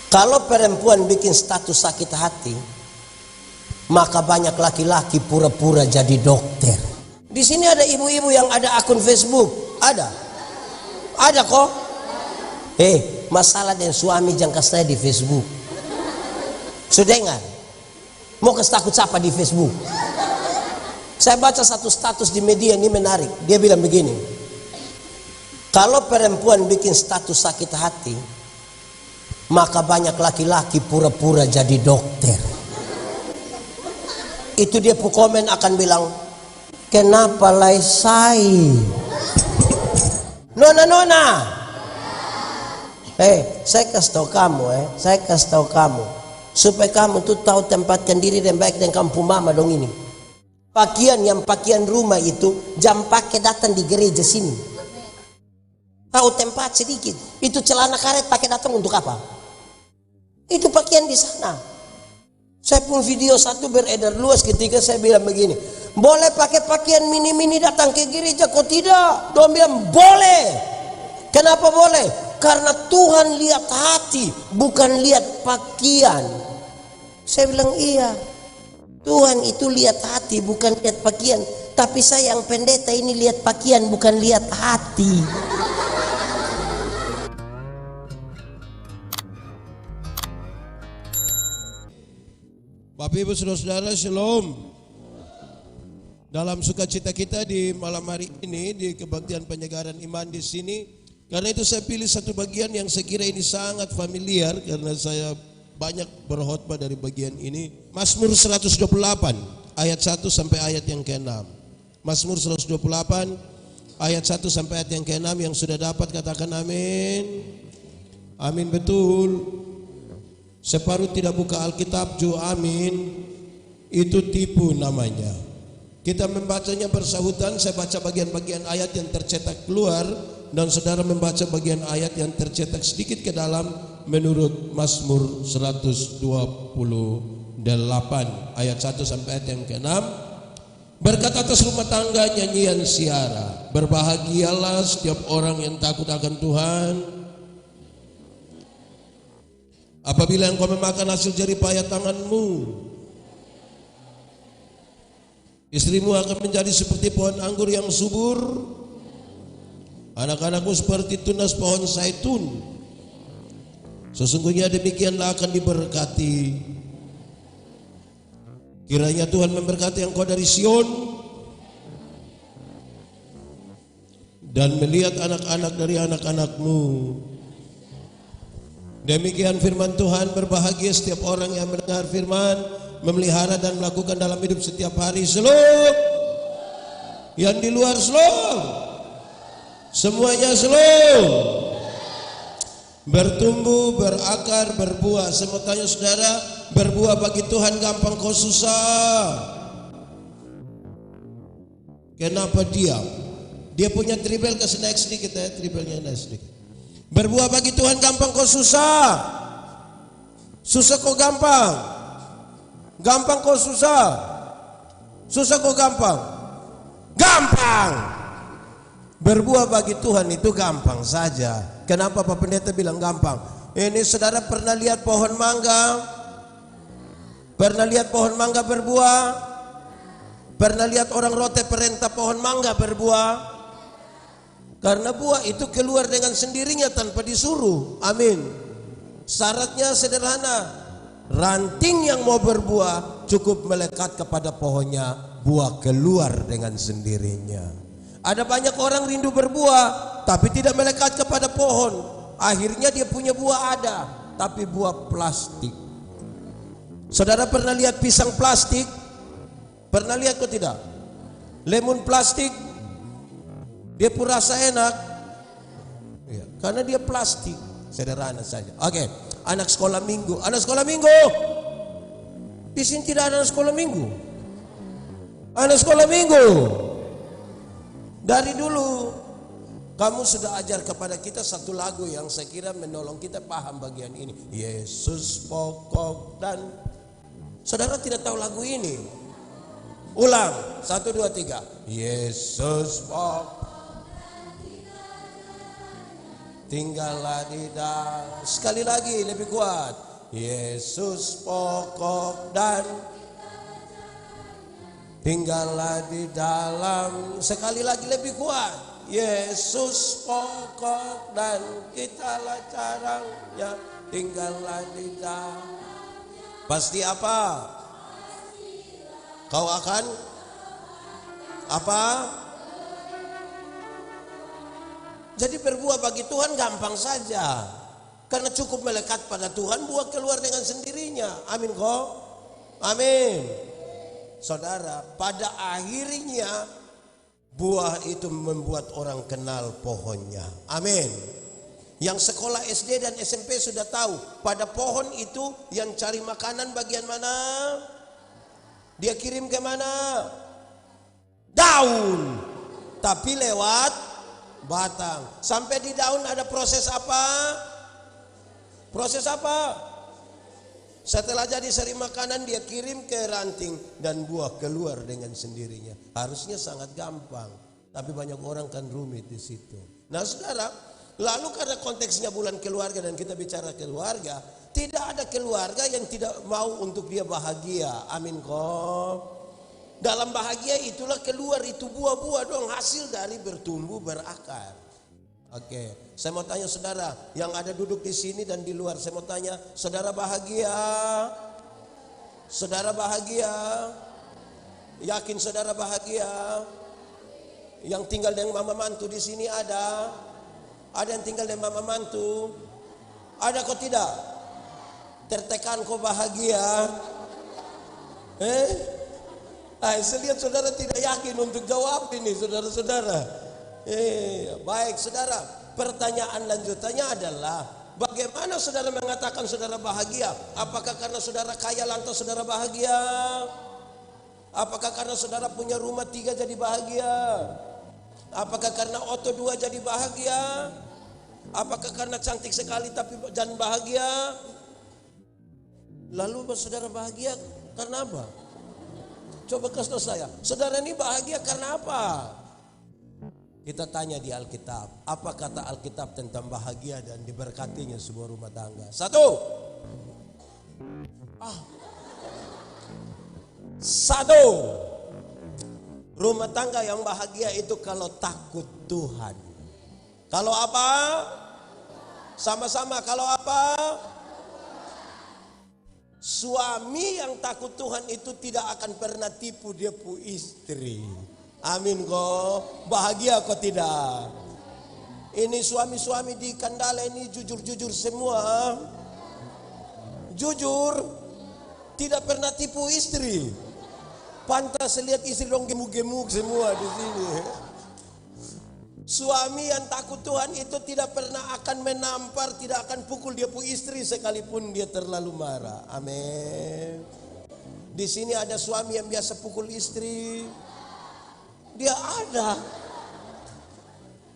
Kalau perempuan bikin status sakit hati, maka banyak laki-laki pura-pura jadi dokter. Di sini ada ibu-ibu yang ada akun Facebook, ada kok. Masalah dengan suami jangan kasih di Facebook. Sudah dengar? Mau kasih takut siapa di Facebook? Saya baca satu status di media ini menarik. Dia bilang begini, kalau perempuan bikin status sakit hati, maka banyak laki-laki pura-pura jadi dokter. Itu dia komen akan bilang, kenapa laisai? Nona. Saya kasih tahu kamu, supaya kamu tuh tahu tempatkan diri dan baik dengan kampung mama dong ini. Pakaian rumah itu jam pakai datang di gereja sini. Tahu tempat sedikit. Itu celana karet pakai datang untuk apa? Itu pakaian di sana. Saya pun video satu beredar luas ketika saya bilang begini, boleh pakai pakaian mini-mini datang ke gereja, kok tidak? Dia bilang boleh. Kenapa boleh? Karena Tuhan lihat hati, bukan lihat pakaian. Saya bilang iya, Tuhan itu lihat hati, bukan lihat pakaian. Tapi saya yang pendeta ini lihat pakaian, bukan lihat hati. Bapak Ibu Saudara-saudara, Shalom. Dalam sukacita kita di malam hari ini di kebaktian penyegaran iman di sini, karena itu saya pilih satu bagian yang saya kira ini sangat familiar karena saya banyak berkhotbah dari bagian ini. Mazmur 128 ayat 1 sampai ayat yang ke-6. Mazmur 128 ayat 1 sampai ayat yang ke-6, yang sudah dapat katakan amin. Amin, betul. Separuh tidak buka Alkitab, ju amin. Itu tipu namanya. Kita membacanya bersahutan. Saya baca bagian-bagian ayat yang tercetak keluar, dan saudara membaca bagian ayat yang tercetak sedikit ke dalam menurut Mazmur 128 ayat 1 sampai ayat yang ke-6. Berkat atas rumah tangga nyanyian siara, berbahagialah setiap orang yang takut akan Tuhan. Apabila engkau memakan hasil jerih payah tanganmu, istrimu akan menjadi seperti pohon anggur yang subur, anak-anakmu seperti tunas pohon zaitun. Sesungguhnya demikianlah akan diberkati. Kiranya Tuhan memberkati engkau dari Sion, dan melihat anak-anak dari anak-anakmu. Demikian firman Tuhan. Berbahagia setiap orang yang mendengar firman, memelihara dan melakukan dalam hidup setiap hari. Shalom. Yang di luar shalom. Semuanya shalom. Bertumbuh, berakar, berbuah. Saya mau tanya saudara, berbuah bagi Tuhan gampang kok susah? Kenapa diam? Dia punya tribel, kasih naik sedikit ya, tribelnya naik sedikit. Berbuah bagi Tuhan gampang kok susah? Susah kok gampang? Gampang kok susah? Susah kok gampang? Gampang. Berbuah bagi Tuhan itu gampang saja. Kenapa Pak Pendeta bilang gampang? Ini saudara pernah lihat pohon mangga? Pernah lihat pohon mangga berbuah? Pernah lihat orang rote perintah pohon mangga berbuah? Karena buah itu keluar dengan sendirinya tanpa disuruh. Amin. Syaratnya sederhana. Ranting yang mau berbuah cukup melekat kepada pohonnya, buah keluar dengan sendirinya. Ada banyak orang rindu berbuah tapi tidak melekat kepada pohon. Akhirnya dia punya buah ada, tapi buah plastik. Saudara pernah lihat pisang plastik? Pernah lihat kok tidak? Lemon plastik? Dia pun rasa enak ya, karena dia plastik. Sederhana saja. Oke, anak sekolah minggu. Anak sekolah minggu. Di sini tidak ada anak sekolah minggu. Anak sekolah minggu. Dari dulu kamu sudah ajar kepada kita satu lagu yang saya kira menolong kita paham bagian ini. Yesus pokok dan. Saudara tidak tahu lagu ini? Ulang, 1, 2, 3. Yesus pokok. tinggallah di dalam. Sekali lagi lebih kuat. Yesus pokok dan tinggallah di dalam. Sekali lagi lebih kuat. Yesus pokok dan kitalah caranya, tinggallah di dalam. Pasti apa? Kau akan apa? Jadi berbuah bagi Tuhan gampang saja. Karena cukup melekat pada Tuhan, buah keluar dengan sendirinya. Amin kok? Amin. Saudara, pada akhirnya buah itu membuat orang kenal pohonnya. Amin. Yang sekolah SD dan SMP sudah tahu, pada pohon itu yang cari makanan bagian mana? Dia kirim ke mana? Daun. Tapi lewat batang. Sampai di daun ada proses apa? Proses apa? Setelah jadi sari makanan, dia kirim ke ranting dan buah keluar dengan sendirinya. Harusnya sangat gampang, tapi banyak orang kan rumit di situ. Nah, saudara, lalu karena konteksnya bulan keluarga dan kita bicara keluarga, tidak ada keluarga yang tidak mau untuk dia bahagia. Amin kok. Dalam bahagia itulah keluar itu buah-buah dong, hasil dari bertumbuh berakar. Oke, saya mau tanya saudara yang ada duduk di sini dan di luar, saya mau tanya, saudara bahagia? Saudara bahagia? Yakin saudara bahagia? Yang tinggal dengan mama mantu di sini ada? Ada yang tinggal dengan mama mantu? Ada kok tidak? Tertekan kok bahagia? Saya lihat saudara tidak yakin untuk jawab ini, saudara-saudara. Baik saudara, pertanyaan lanjutannya adalah bagaimana saudara mengatakan saudara bahagia? Apakah karena saudara kaya lantas saudara bahagia? Apakah karena saudara punya rumah 3 jadi bahagia? Apakah karena oto 2 jadi bahagia? Apakah karena cantik sekali tapi jangan bahagia? Lalu saudara bahagia karena apa? Coba kasih tahu saya, saudara ini bahagia karena apa? Kita tanya di Alkitab, apa kata Alkitab tentang bahagia dan diberkatinya sebuah rumah tangga? 1. Rumah tangga yang bahagia itu kalau takut Tuhan. Kalau apa? Sama-sama, kalau apa? Suami yang takut Tuhan itu tidak akan pernah tipu dia pu istri. Amin kok. Bahagia kok tidak? Ini suami-suami di Kandala ini jujur-jujur semua. Jujur. Tidak pernah tipu istri. Pantas lihat istri dong gemuk-gemuk semua di sini. Suami yang takut Tuhan itu tidak pernah akan menampar, tidak akan pukul dia pu istri sekalipun dia terlalu marah. Amin. Di sini ada suami yang biasa pukul istri. Dia ada.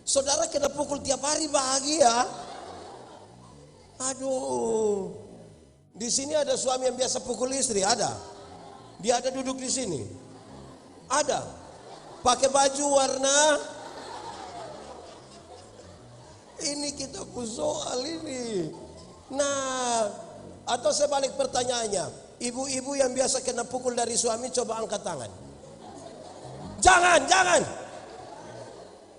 Saudara kena pukul tiap hari bahagia? Aduh. Di sini ada suami yang biasa pukul istri, ada. Dia ada duduk di sini. Ada. Pakai baju warna. Ini kita soal ini. Nah, atau sebalik pertanyaannya, ibu-ibu yang biasa kena pukul dari suami coba angkat tangan. Jangan.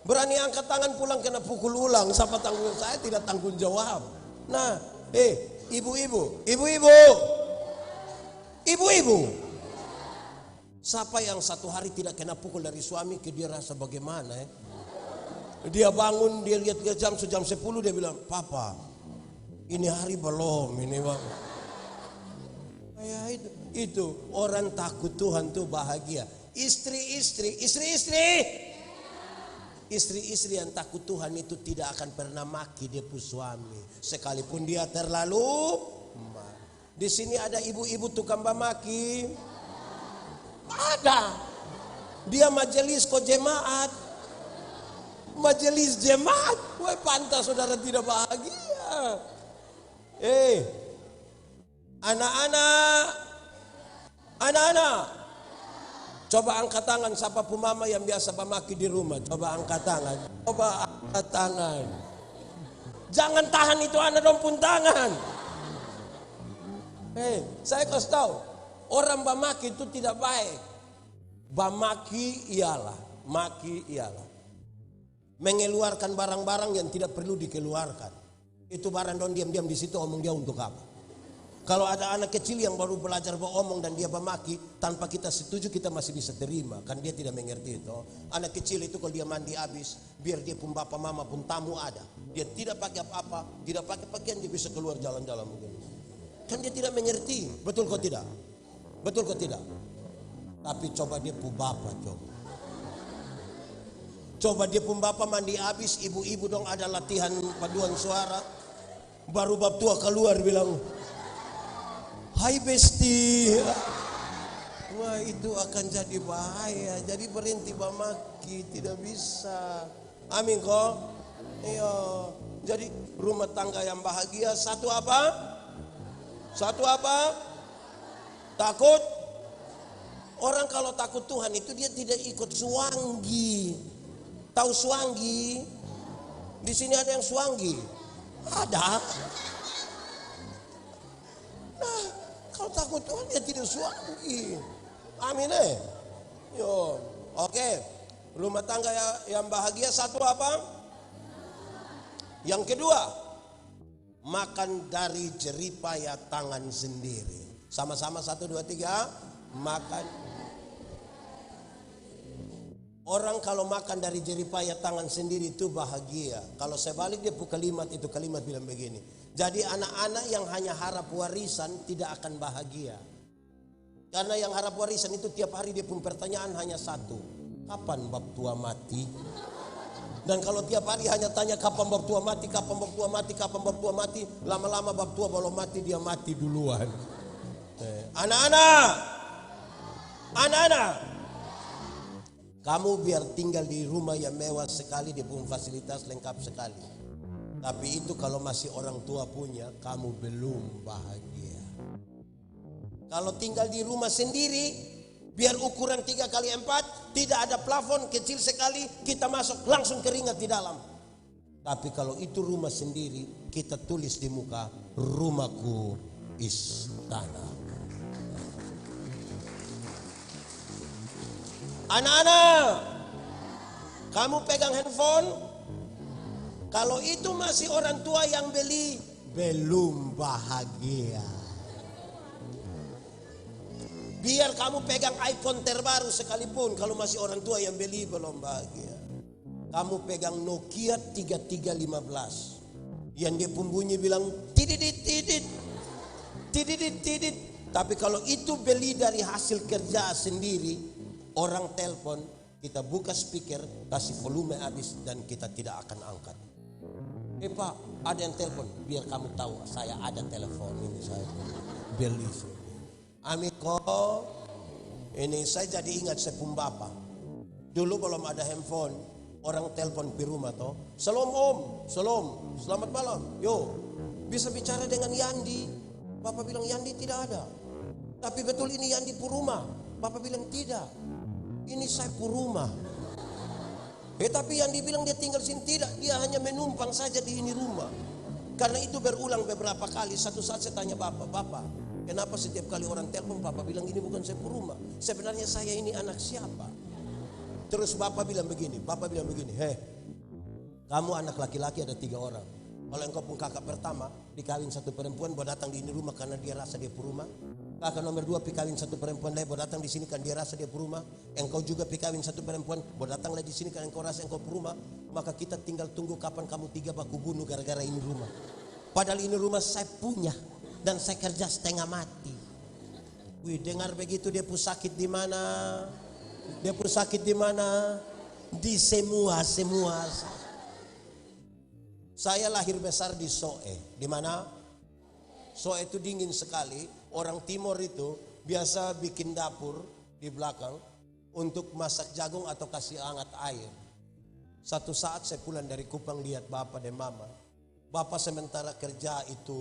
Berani angkat tangan pulang kena pukul ulang. Siapa tanggung? Saya tidak tanggung jawab. Nah, ibu-ibu. Siapa yang satu hari tidak kena pukul dari suami, dia rasa bagaimana? Dia bangun, dia lihat jam 10 dia bilang, "Papa, ini hari belum ini bang." Ya itu orang takut Tuhan tuh bahagia. Istri-istri yang takut Tuhan itu tidak akan pernah maki dia pu suami, sekalipun dia terlalu marah. Di sini ada ibu-ibu tukang maki. Ada. Dia majelis kok jemaat. Majelis jemaat. Wah, pantas saudara tidak bahagia. Anak-anak. Coba angkat tangan siapa pu mama yang biasa pemaki di rumah. Coba angkat tangan. Jangan tahan itu anak dong pun tangan. Saya kasih tahu, orang bamaki itu tidak baik. Bamaki ialah, maki ialah mengeluarkan barang-barang yang tidak perlu dikeluarkan. Itu barang don diam-diam di situ, omong dia untuk apa? Kalau ada anak kecil yang baru belajar beromong dan dia bamaki, tanpa kita setuju kita masih bisa terima. Kan dia tidak mengerti itu. Anak kecil itu kalau dia mandi habis, biar dia pun bapak mama pun tamu ada. Dia tidak pakai apa-apa, tidak pakai pakaian, dia bisa keluar jalan-jalan mungkin. Kan dia tidak mengerti. Betul kok tidak? Betul kok tidak? Tapi coba dia pun bapak coba. Coba dia pun bapak mandi habis, ibu-ibu dong ada latihan paduan suara. Baru bab tua keluar bilang, "Hai besti." Wah, itu akan jadi bahaya. Jadi berhenti bamaki, tidak bisa. Amin kok. Iya. Jadi rumah tangga yang bahagia satu apa? Satu apa? Takut. Orang kalau takut Tuhan itu dia tidak ikut suanggi. Tahu suanggi? Di sini ada yang suanggi? Ada. Nah, kalau takut Tuhan dia tidak suanggi. Amin Yo, oke. Rumah tangga yang bahagia satu apa? Yang kedua, makan dari jeripaya tangan sendiri. Sama-sama 1, 2, 3. Makan. Orang kalau makan dari jeripaya tangan sendiri itu bahagia. Kalau saya balik dia pun kalimat bilang begini. Jadi anak-anak yang hanya harap warisan tidak akan bahagia. Karena yang harap warisan itu tiap hari dia pun pertanyaan hanya satu. Kapan bab tua mati? Dan kalau tiap hari hanya tanya kapan bab tua mati, kapan bab tua mati, kapan bab tua mati. Lama-lama bab tua belum mati dia mati duluan. Anak-anak. Kamu biar tinggal di rumah yang mewah sekali, dia punya fasilitas lengkap sekali. Tapi itu kalau masih orang tua punya, kamu belum bahagia. Kalau tinggal di rumah sendiri, biar ukuran 3x4, tidak ada plafon, kecil sekali, kita masuk langsung keringat di dalam. Tapi kalau itu rumah sendiri, kita tulis di muka, rumahku istana. Anak-anak, kamu pegang handphone. Kalau itu masih orang tua yang beli, belum bahagia. Biar kamu pegang iPhone terbaru sekalipun, kalau masih orang tua yang beli, belum bahagia. Kamu pegang Nokia 3315 yang dia pembunyi bilang tididit tidit tididit tidit. Tapi kalau itu beli dari hasil kerja sendiri, orang telepon, kita buka speaker, kasih volume habis dan kita tidak akan angkat. Pak, ada yang telepon, biar kamu tahu saya ada telepon ini saya beli. Amin kok. Ini saya jadi ingat sepum bapak. Dulu belum ada handphone, orang telepon di rumah toh. Salam om, salam, selamat malam. Yo, bisa bicara dengan Yandi. Bapak bilang Yandi tidak ada. Tapi betul ini Yandi Puruma. Bapak bilang tidak. Ini saya Puruma. Tapi yang dibilang dia tinggal sini tidak, dia hanya menumpang saja di ini rumah. Karena itu berulang beberapa kali. Satu saat saya tanya bapak, kenapa setiap kali orang telepon bapak bilang ini bukan saya Puruma? Sebenarnya saya ini anak siapa? Terus bapak bilang begini, kamu anak laki-laki ada 3 orang. Kalau engkau pun kakak pertama dikawin 1 perempuan, bawa datang di ini rumah karena dia rasa dia Puruma. Kakak nomor 2 pikawin 1 perempuan lain, bawa datang di sini kan dia rasa dia Puruma. Engkau juga pikawin 1 perempuan, bawa datang lagi di sini kan engkau rasa engkau Puruma. Maka kita tinggal tunggu kapan kamu 3 baku bunuh gara-gara ini rumah. Padahal ini rumah saya punya dan saya kerja setengah mati. Wih, dengar begitu dia pun sakit di mana? Dia pun sakit di mana? Di semua. Saya lahir besar di Soe. Di mana? Soe itu dingin sekali. Orang Timur itu biasa bikin dapur di belakang untuk masak jagung atau kasih hangat air. Satu saat saya pulang dari Kupang lihat bapak dan mama. Bapak sementara kerja itu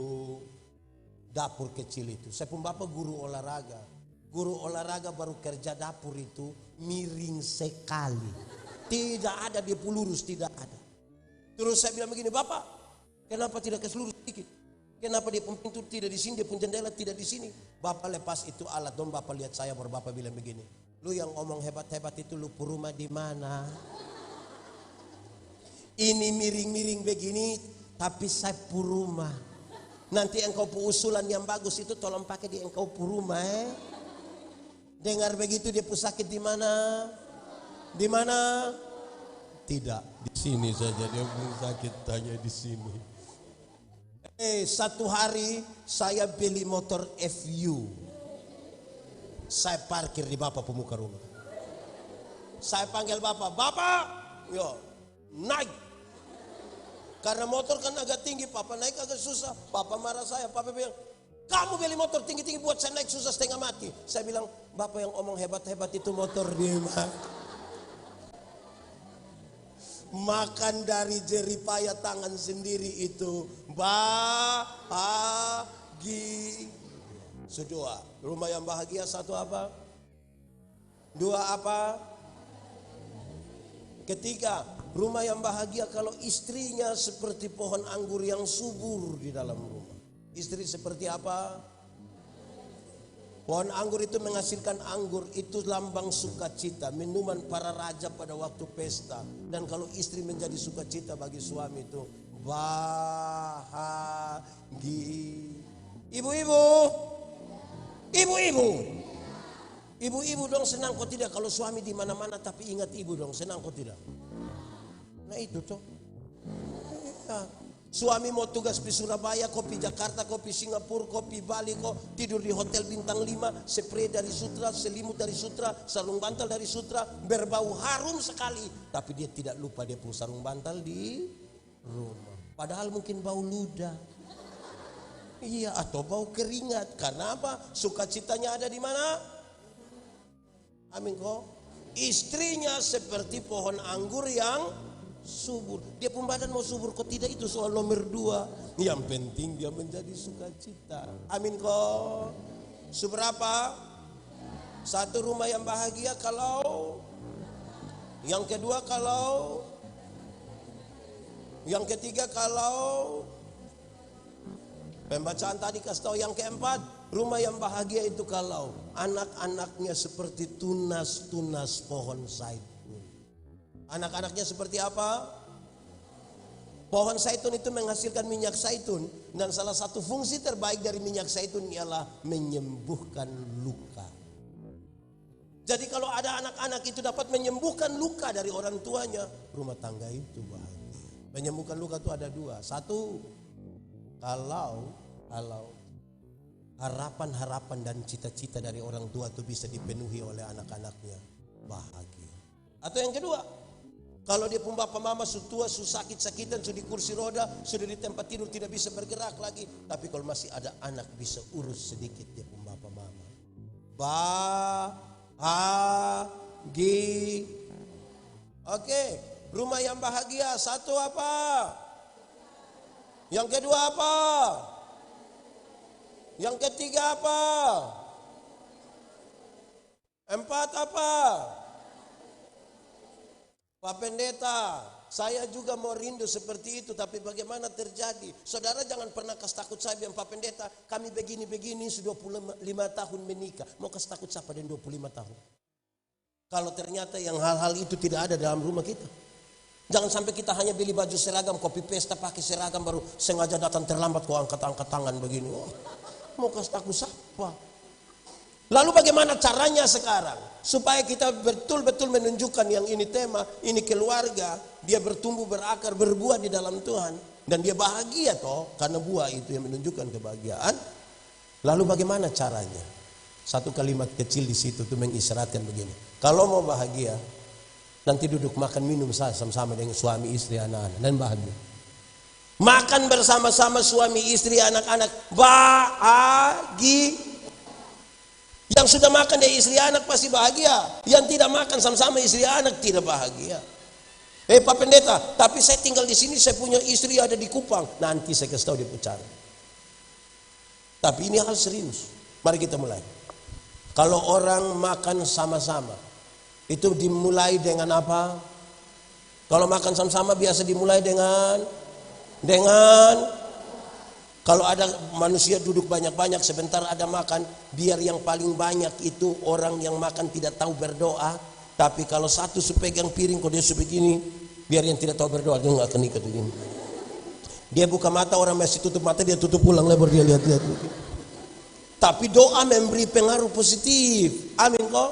dapur kecil itu. Saya pun bapak guru olahraga. Guru olahraga baru kerja dapur itu miring sekali. Tidak ada dia pun lurus, tidak ada. Terus saya bilang begini, bapak Kenapa tidak ke seluruh sedikit? Kenapa dia pun pintu tidak di sini, dia pun jendela tidak di sini? Bapak lepas itu alat dong, Bapak lihat saya, baru Bapak bilang begini. Lu yang omong hebat-hebat itu lu rumah di mana? Ini miring-miring begini, tapi saya rumah. Nanti engkau usulan yang bagus itu tolong pakai di engkau rumah. Dengar begitu dia sakit di mana? Di mana? Tidak, di sini saja dia pun sakit, tanya di sini. Satu hari saya beli motor FU. Saya parkir di Bapak pemuka rumah. Saya panggil Bapak, Bapak, yo, naik. Karena motor kan agak tinggi, Papa naik agak susah. Papa marah saya, Papa bilang, kamu beli motor tinggi-tinggi buat saya naik susah setengah mati. Saya bilang, Bapak yang omong hebat-hebat itu motor di mana? Makan dari jeripaya tangan sendiri itu bahagia. Sedua, rumah yang bahagia satu apa? Dua apa? Ketiga, rumah yang bahagia kalau istrinya seperti pohon anggur yang subur di dalam rumah. Istri seperti apa? Pohon anggur itu menghasilkan anggur, itu lambang sukacita, minuman para raja pada waktu pesta. Dan kalau istri menjadi sukacita bagi suami itu bahagia. Ibu-ibu, ibu-ibu, ibu-ibu dong senang kok tidak kalau suami di mana-mana, tapi ingat ibu dong, senang kok tidak. Nah itu toh. Ya. Suami mau tugas di Surabaya, kopi Jakarta, kopi Singapura, kopi Bali, kok tidur di hotel bintang 5, spray dari Sutra, selimut dari Sutra, sarung bantal dari Sutra, berbau harum sekali. Tapi dia tidak lupa dia punya sarung bantal di rumah. Padahal mungkin bau ludah. Iya, atau bau keringat. Karena apa? Sukacitanya ada di mana? Amin kok. Istrinya seperti pohon anggur yang subur. Dia pun badan mau subur kok tidak, itu soal nomor 2. Yang penting dia menjadi sukacita. Amin kok. Seberapa? Satu, rumah yang bahagia kalau. Yang kedua kalau. Yang ketiga kalau. Pembacaan tadi kasih tahu. Yang keempat, rumah yang bahagia itu kalau anak-anaknya seperti tunas-tunas pohon zaitun. Anak-anaknya seperti apa? Pohon zaitun itu menghasilkan minyak zaitun. Dan salah satu fungsi terbaik dari minyak zaitun ialah menyembuhkan luka. Jadi kalau ada anak-anak itu dapat menyembuhkan luka dari orang tuanya, rumah tangga itu bahagia. Menyembuhkan luka itu ada 2. Satu, kalau harapan-harapan dan cita-cita dari orang tua itu bisa dipenuhi oleh anak-anaknya, bahagia. Atau yang kedua, kalau dia pun bapak mama sudah tua, sudah sakit-sakitan, sudah di kursi roda, sudah di tempat tidur, tidak bisa bergerak lagi. Tapi kalau masih ada anak bisa urus sedikit dia pun bapak mama. Bahagia. Oke, rumah yang bahagia. Satu apa? Yang kedua apa? Yang ketiga apa? 4 apa? Pak Pendeta, saya juga mau rindu seperti itu, tapi bagaimana terjadi? Saudara jangan pernah kasih takut saya bilang, Pak Pendeta, kami begini-begini sudah 25 tahun menikah. Mau kasih takut siapa dan 25 tahun? Kalau ternyata yang hal-hal itu tidak ada dalam rumah kita. Jangan sampai kita hanya beli baju seragam, kopi pesta pakai seragam, baru sengaja datang terlambat kok angkat-angkat tangan begini. Oh, mau kasih takut siapa? Lalu bagaimana caranya sekarang? Supaya kita betul-betul menunjukkan yang ini tema, ini keluarga. Dia bertumbuh, berakar, berbuah di dalam Tuhan. Dan dia bahagia toh, karena buah itu yang menunjukkan kebahagiaan. Lalu bagaimana caranya? Satu kalimat kecil di situ tuh mengisyaratkan begini. Kalau mau bahagia, nanti duduk makan minum sama-sama dengan suami, istri, anak-anak. Dan bahagia. Makan bersama-sama suami, istri, anak-anak. Bahagia. Yang sudah makan dari istri anak pasti bahagia. Yang tidak makan sama-sama istri anak tidak bahagia. Pak Pendeta, tapi saya tinggal di sini, saya punya istri ada di Kupang. Nanti saya kasih tahu dia bicara. Tapi ini hal serius. Mari kita mulai. Kalau orang makan sama-sama, itu dimulai dengan apa? Kalau makan sama-sama biasa dimulai dengan Dengan kalau ada manusia duduk banyak-banyak sebentar ada makan, biar yang paling banyak itu orang yang makan tidak tahu berdoa. Tapi kalau satu pegang piring kok dia sebegini, biar yang tidak tahu berdoa dia nggak akan ikut begini. Dia buka mata, orang masih tutup mata, dia tutup ulang lebar, dia lihat-lihat. Tapi doa memberi pengaruh positif. Amin kok.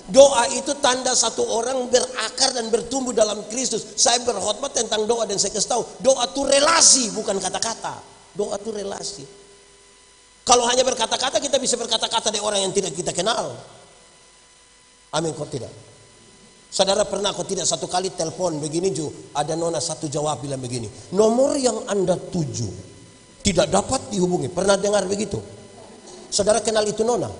Doa itu tanda satu orang berakar dan bertumbuh dalam Kristus. Saya berkhotbah tentang doa dan saya kasih tahu, doa itu relasi bukan kata-kata. Doa itu relasi. Kalau hanya berkata-kata, kita bisa berkata-kata dari orang yang tidak kita kenal. Amin kok tidak. Saudara pernah kok tidak satu kali telepon begini juga, ada nona satu jawab bilang begini, nomor yang Anda tuju tidak dapat dihubungi. Pernah dengar begitu? Saudara kenal itu nona?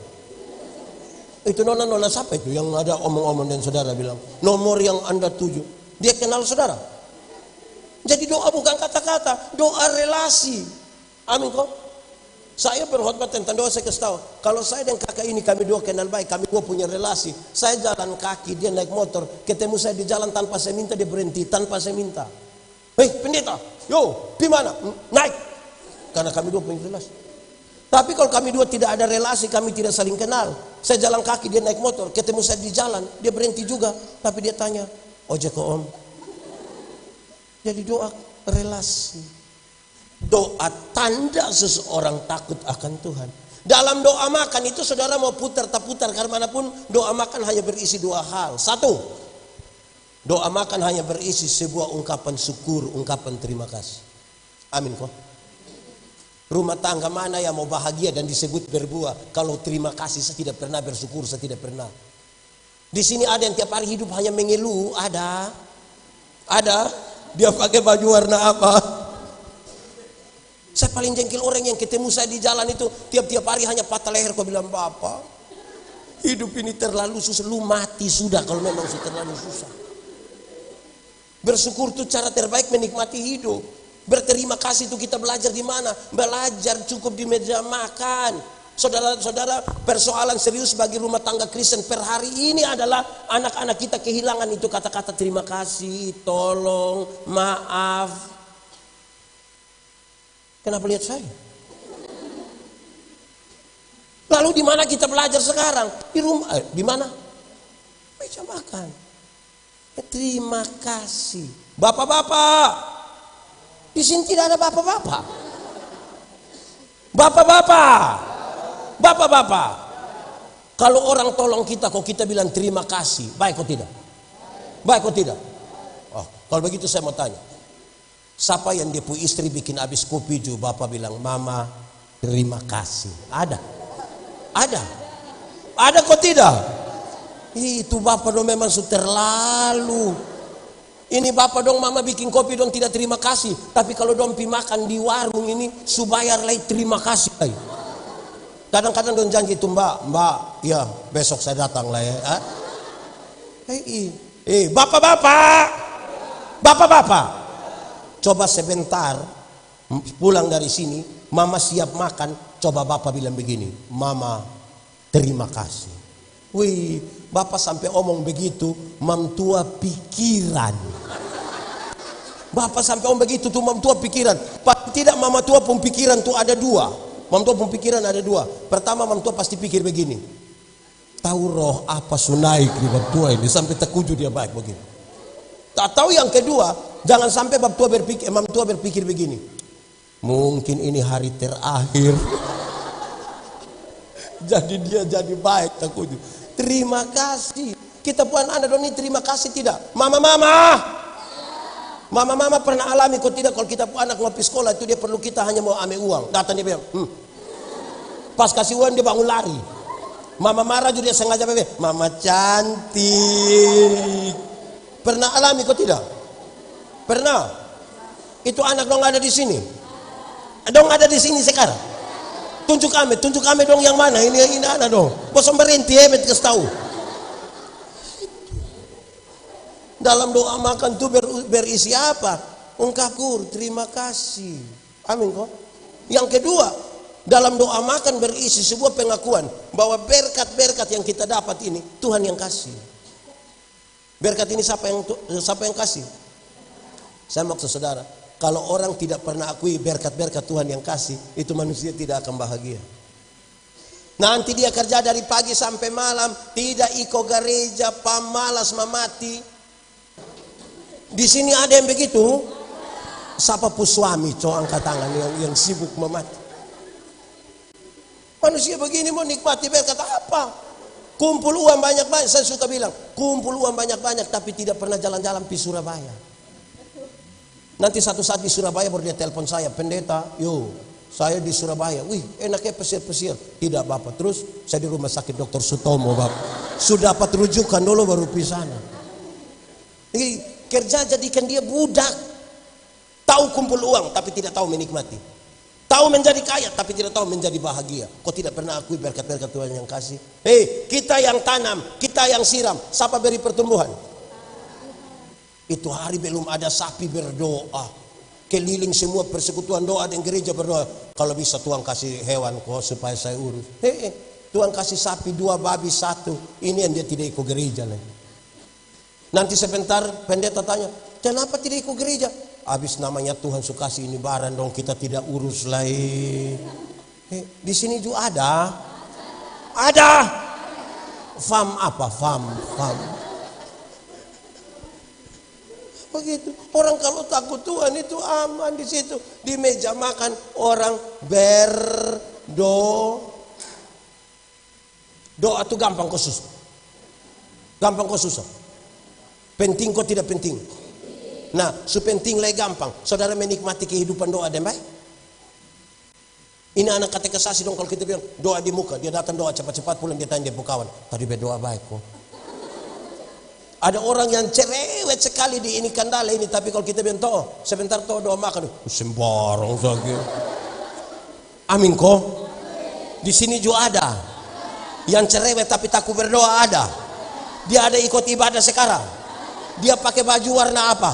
Itu nona siapa itu yang ada omong-omong dan saudara bilang nomor yang Anda tuju? Dia kenal saudara. Jadi doa bukan kata-kata, doa relasi. Amin kok. Saya berkhotbah tentang doa, saya kasih tahu, kalau saya dan kakak ini kami dua kenal baik, kami dua punya relasi. Saya jalan kaki, dia naik motor, ketemu saya di jalan tanpa saya minta, dia berhenti tanpa saya minta. Hei pendeta, yo, di mana? Naik. Karena kami dua punya relasi. Tapi kalau kami dua tidak ada relasi, kami tidak saling kenal. Saya jalan kaki, dia naik motor, ketemu saya di jalan, dia berhenti juga, tapi dia tanya, ojek kok om? Jadi doa relasi. Doa tanda seseorang takut akan Tuhan. Dalam doa makan itu saudara mau putar tak putar karena manapun, doa makan hanya berisi dua hal. Satu, doa makan hanya berisi sebuah ungkapan syukur, ungkapan terima kasih. Amin kok. Rumah tangga mana yang mau bahagia dan disebut berbuah kalau terima kasih? Saya tidak pernah bersyukur, saya tidak pernah. Di sini ada yang tiap hari hidup hanya mengeluh, ada. Dia pakai baju warna apa? Saya paling jengkel orang yang ketemu saya di jalan itu tiap-tiap hari hanya patah leher. Kau bilang, Bapak, hidup ini terlalu susah. Lu mati sudah kalau memang sudah terlalu susah. Bersyukur itu cara terbaik menikmati hidup. Berterima kasih itu kita belajar di mana? Belajar cukup di meja makan. Saudara-saudara, persoalan serius bagi rumah tangga Kristen per hari ini adalah anak-anak kita kehilangan itu kata-kata terima kasih, tolong, maaf. Kenapa lihat saya? Lalu di mana kita belajar sekarang? Di rumah, di mana? Meja makan. Terima kasih. Bapak-bapak. Di sini tidak ada bapak-bapak. Bapak-bapak. Bapak-bapak. Kalau orang tolong kita, kok kita bilang terima kasih, baik kok tidak? Baik kok tidak? Oh, kalau begitu saya mau tanya. Siapa yang dia punya istri bikin habis kopi juga bapak bilang, Mama terima kasih? Ada? Ada? Ada kok tidak? Itu bapak dong memang sudah terlalu. Ini bapak dong mama bikin kopi dong tidak terima kasih. Tapi kalau dong pi makan di warung ini subayar lagi terima kasih. Kadang-kadang dong janji itu mbak, ya besok saya datang lah ya. Bapak-bapak. Coba sebentar pulang dari sini, mama siap makan, coba bapak bilang begini, Mama terima kasih. Wih, bapak sampai omong begitu, mamtua pikiran. Bapak sampai omong begitu tuh mamtua pikiran. Tidak, mama tua pun pikiran tuh ada dua. Mamtua pun pikiran ada dua. Pertama mamtua pasti pikir begini, tahu roh apa sunaik di mamtua ini sampai terkujur dia baik begini. Tak tahu yang kedua, jangan sampai mamtua berpikir begini, mungkin ini hari terakhir. Jadi dia jadi baik takut. Terima kasih. Kita puan Anda dong ini terima kasih tidak? Mama pernah alami kok tidak? Kalau kita puan anak ngopi sekolah itu dia perlu kita hanya mau ame uang. Datang dia bilang, pas kasih uang dia bangun lari. Mama marah juga dia sengaja bilang, Mama cantik. Pernah alami kok tidak? Pernah. Itu anak dong ada di sini. Dong ada di sini sekarang. Tunjuk kami dong yang mana? Ini anak dong. Bos berhenti hebat kasih tahu. Dalam doa makan itu berisi apa? Ungkapkur terima kasih. Amin kok. Yang kedua, dalam doa makan berisi sebuah pengakuan bahwa berkat-berkat yang kita dapat ini Tuhan yang kasih. Berkat ini siapa yang kasih? Saya maksud saudara, Kalau orang tidak pernah akui berkat-berkat Tuhan yang kasih, itu manusia tidak akan bahagia. Nanti dia kerja dari pagi sampai malam, tidak ikut gereja, pamalas mamati. Di sini ada yang begitu. Siapa pun suami, angkat tangan yang sibuk memati. Manusia begini mau nikmati berkat apa? Kumpul uang banyak-banyak, saya suka bilang, kumpul uang banyak-banyak tapi tidak pernah jalan-jalan di Surabaya. Nanti satu saat di Surabaya baru dia telepon saya, pendeta, saya di Surabaya. Wih, enaknya pesir-pesir. Tidak Bapak, terus saya di rumah sakit Dr. Sutomo Bapak. Sudah dapat rujukan dulu baru pergi sana. Jadi kerja jadikan dia budak. Tahu kumpul uang tapi tidak tahu menikmati. Tahu menjadi kaya tapi tidak tahu menjadi bahagia. Kau tidak pernah akui berkat-berkat Tuhan yang kasih. Kita yang tanam, kita yang siram, siapa beri pertumbuhan? Itu hari belum ada sapi berdoa. Keliling semua persekutuan doa dan gereja berdoa. Kalau bisa Tuhan kasih hewan kok supaya saya urus. Tuhan kasih sapi 2, babi 1. Ini yang dia tidak ikut gereja lagi. Nanti sebentar pendeta tanya, kenapa tidak ikut gereja? Habis namanya Tuhan suka kasih ini barang dong, kita tidak urus lagi. Di sini juga ada. Ada. Fam apa? Fam. Begitu. Orang kalau takut Tuhan itu aman di situ. Di meja makan orang doa itu gampang kok susah. Gampang kok susah. Penting kok tidak penting. Nah, penting lagi gampang. Saudara menikmati kehidupan doa dan baik. Ini anak katekisasi dong kalau kita bilang doa di muka, dia datang doa cepat-cepat pulang dia tanya dia kawan, tadi berdoa baik kok. Ada orang yang cerewet sekali di ini kandala ini, tapi kalau kita bilang toh sebentar toh doa makan, sembarang saja. Amin kok. Di sini juga ada yang cerewet tapi takut berdoa ada. Dia ada ikut ibadah sekarang. Dia pakai baju warna apa?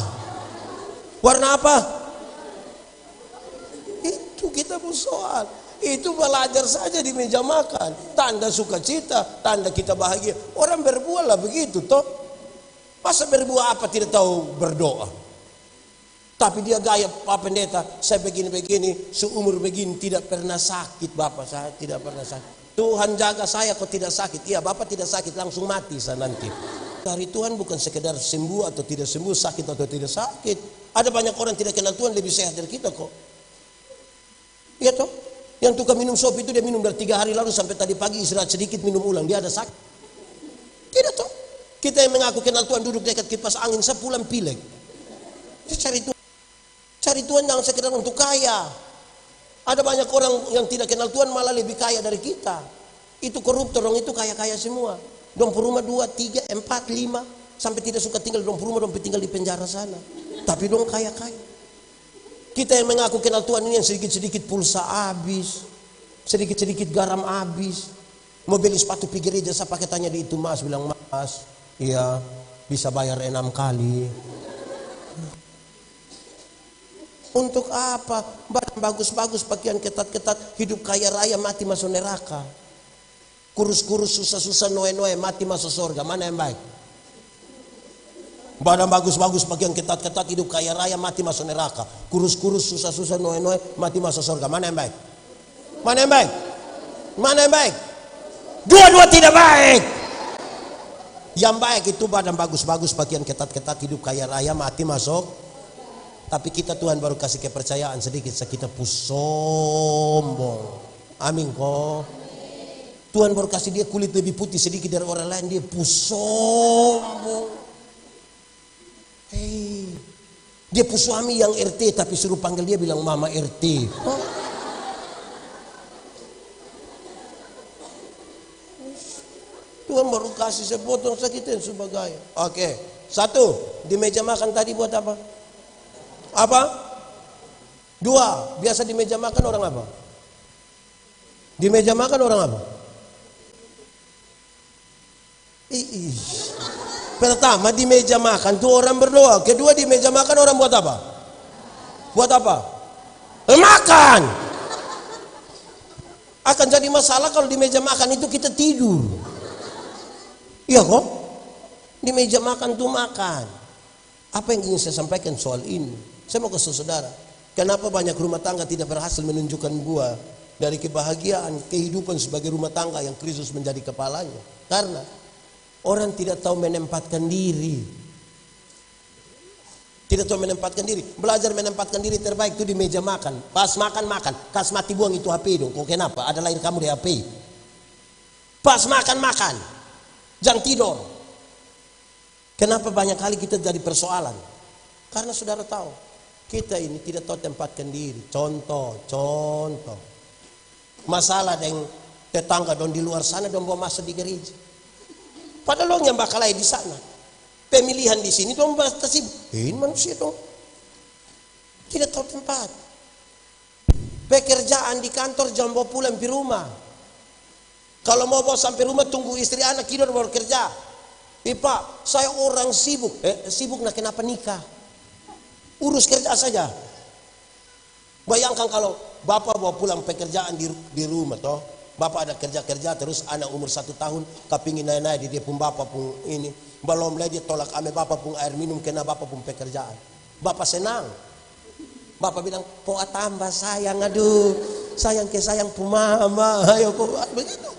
Warna apa? Itu kita pun soal. Itu belajar saja di meja makan. Tanda sukacita, tanda kita bahagia. Orang berbuat lah begitu toh. Masa berbuat apa tidak tahu berdoa? Tapi dia gaya Pak Pendeta, saya begini-begini, seumur begini tidak pernah sakit Bapak, saya tidak pernah sakit. Tuhan jaga saya kok tidak sakit. Iya Bapak tidak sakit, langsung mati saya nanti. Dari Tuhan bukan sekedar sembuh atau tidak sembuh, sakit atau tidak sakit. Ada banyak orang tidak kenal Tuhan lebih sehat dari kita kok. Iya toh? Yang tukang minum sop itu dia minum dari 3 hari lalu sampai tadi pagi istirahat sedikit minum ulang, dia ada sakit. Tidak toh? Kita yang mengaku kenal Tuhan duduk dekat kipas angin sepulang pilek. Dia cari Tuhan. Cari Tuhan jangan sekedar untuk kaya. Ada banyak orang yang tidak kenal Tuhan malah lebih kaya dari kita. Itu koruptor dong, itu kaya-kaya semua. Dong rumah 2, 3, 4, 5 sampai tidak suka tinggal dong rumah, dong tinggal di penjara sana. Tapi dong kaya-kaya. Kita yang mengaku kenal Tuhan ini yang sedikit-sedikit pulsa habis, sedikit-sedikit garam habis. Mau beli sepatu pergi gereja, saya pakai tanya di itu Mas, bilang Mas, iya bisa bayar 6 kali. Untuk apa? Badan bagus-bagus, pakaian ketat-ketat, hidup kaya raya, mati masuk neraka. Kurus-kurus, susah-susah, noe-noe, mati masuk surga. Mana yang baik? Badan bagus-bagus, pakaian ketat-ketat, hidup kaya raya, mati masuk neraka. Kurus-kurus, susah-susah, noe-noe, mati masuk surga. Mana yang baik? Mana yang baik? Mana yang baik? Dua-dua tidak baik. Yang baik itu badan bagus-bagus, pakaian ketat-ketat, hidup kaya raya, mati masuk. Tapi kita Tuhan baru kasih kepercayaan sedikit, kita pun sombong. Amin kok. Tuhan baru kasih dia kulit lebih putih sedikit dari orang lain, dia pun sombong. Dia pun suami yang RT tapi suruh panggil dia bilang Mama RT. Tuhan baru kasih sepotong sakitin sebagai. Oke. 1, di meja makan tadi buat apa? Apa? 2, biasa di meja makan orang apa? Di meja makan orang apa? Pertama di meja makan tuh orang berdoa. Kedua di meja makan orang buat apa? Buat apa? Makan. Akan jadi masalah kalau di meja makan itu kita tidur. Iya kok? Di meja makan tuh makan. Apa yang ingin saya sampaikan soal ini? Saya mau kasih saudara, kenapa banyak rumah tangga tidak berhasil menunjukkan buah dari kebahagiaan kehidupan sebagai rumah tangga yang Kristus menjadi kepalanya? Karena orang tidak tahu menempatkan diri. Tidak tahu menempatkan diri. Belajar menempatkan diri terbaik itu di meja makan. Pas makan, kas mati buang itu HP dong. Kok kenapa? Ada lahir kamu di HP. Pas makan. Jangan tidur. Kenapa banyak kali kita jadi persoalan? Karena saudara tahu, kita ini tidak tahu tempatkan diri. Contoh. Masalah dengan tetangga dong di luar sana dong bawa masuk di gereja. Padahal dong yang bakal di sana. Pemilihan di sini dong batasi. Ini manusia dong. Tidak tahu tempat. Pekerjaan di kantor jangan bawa pulang di rumah. Kalau mau bawa sampai rumah tunggu istri anak tidur baru kerja. Pak, saya orang sibuk. Sibuk nah kenapa nikah? Urus kerja saja. Bayangkan kalau bapak bawa pulang pekerjaan di rumah toh. Bapak ada kerja terus anak umur 1 tahun kepingin naik di dia pun bapak pun ini. Belum lagi tolak ame bapak pun air minum kena bapak pun pekerjaan. Bapak senang. Bapak bilang, "Poa tambah sayang, aduh. Sayang ke sayang pun mama." Ayo poa begitu.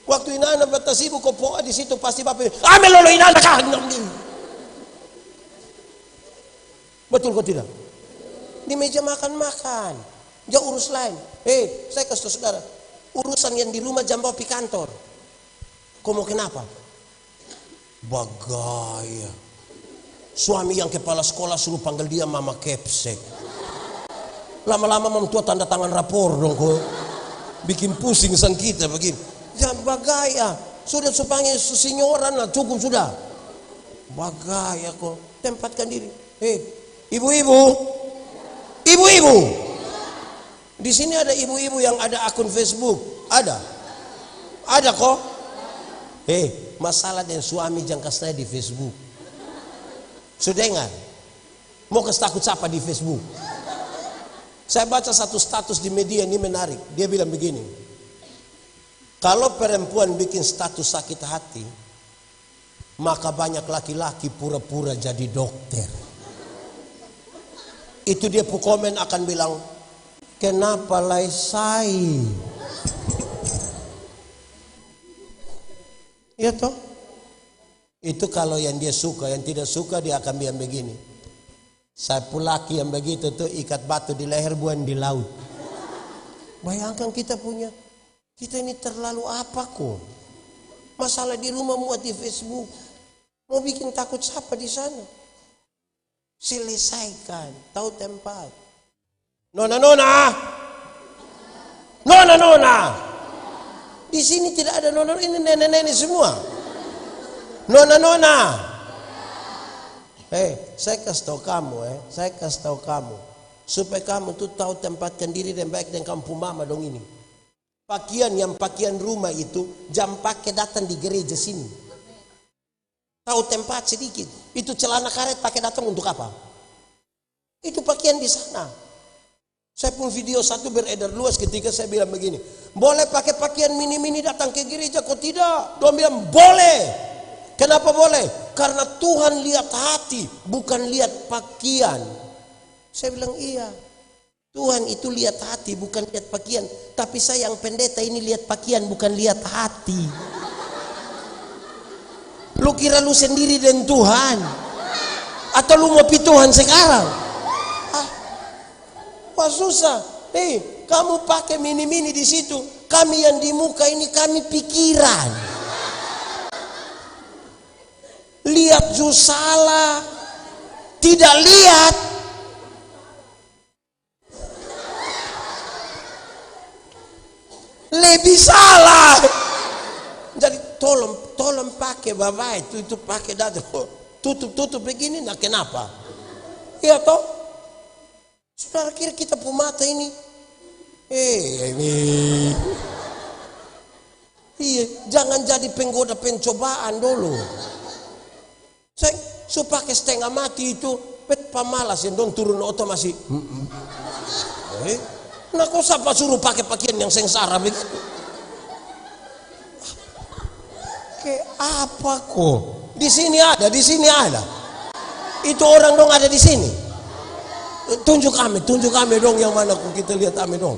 Waktu anak batas ibu kok poa di situ pasti bapak bilang, "Ame lolo anak kah?" Betul kok tidak? Di meja makan. Jangan urus lain. Saya kasih saudara, urusan yang di rumah jangan bawa pi kantor. Kau mau kenapa? Bagaya. Suami yang kepala sekolah suruh panggil dia mama kepsek. Lama-lama memtua tanda tangan rapor dong kok. Bikin pusing sang kita begini. Jangan bagaya. Sudah supaya senyoran lah cukup sudah. Bagaya kok. Tempatkan diri. Ibu-ibu. Di sini ada ibu-ibu yang ada akun Facebook. Ada kok. Masalah dengan suami jangan kasih di Facebook. Sudah dengar? Mau kasih takut siapa di Facebook? Saya baca satu status di media ini menarik. Dia bilang begini. Kalau perempuan bikin status sakit hati, maka banyak laki-laki pura-pura jadi dokter. Itu dia komen akan bilang, "Kenapa lai sai?" Ya toh? Itu kalau yang dia suka, yang tidak suka dia akan bilang begini. Saya pun laki yang begitu tuh ikat batu di leher buang di laut. Bayangkan kita ini terlalu apa kok? Masalah di rumah muat di Facebook. Mau bikin takut siapa di sana? Selesaikan, tahu tempat. Nona. Di sini tidak ada nona, ini nenek-nenek semua. Nona. Saya kasih tahu kamu, supaya kamu tuh tahu tempatkan diri dan baik dengan kampung mama dong ini. Pakaian rumah itu jangan pakai datang di gereja sini. Tahu tempat sedikit. Itu celana karet pakai datang untuk apa? Itu pakaian di sana. Saya pun video satu beredar luas ketika saya bilang begini, boleh pakai pakaian mini-mini datang ke gereja, kok tidak? Dia bilang boleh. Kenapa boleh? Karena Tuhan lihat hati, bukan lihat pakaian. Saya bilang iya. Tuhan itu lihat hati, bukan lihat pakaian. Tapi saya yang pendeta ini lihat pakaian, bukan lihat hati. Lu kira lu sendiri dengan Tuhan? Atau lu mau pi Tuhan sekarang? Wah susah. Kamu pakai mini-mini di situ. Kami yang di muka ini kami pikiran. Lihat ju salah. Tidak lihat. Lebih salah. Jadi tolong pakai bapak itu pakai data. Tutup begini, nah kenapa? Iya toh? Saudara kira kita pemata ini? Iya, jangan jadi penggoda pencobaan dulu. Saya pakai setengah mati itu, pamalas yang dong turun oto masih. Nah kok siapa suruh pakai pakaian yang sengsara begitu? Kayak apa kok? Di sini ada. Itu orang dong ada di sini. Tunjuk kami dong yang mana kita lihat kami dong.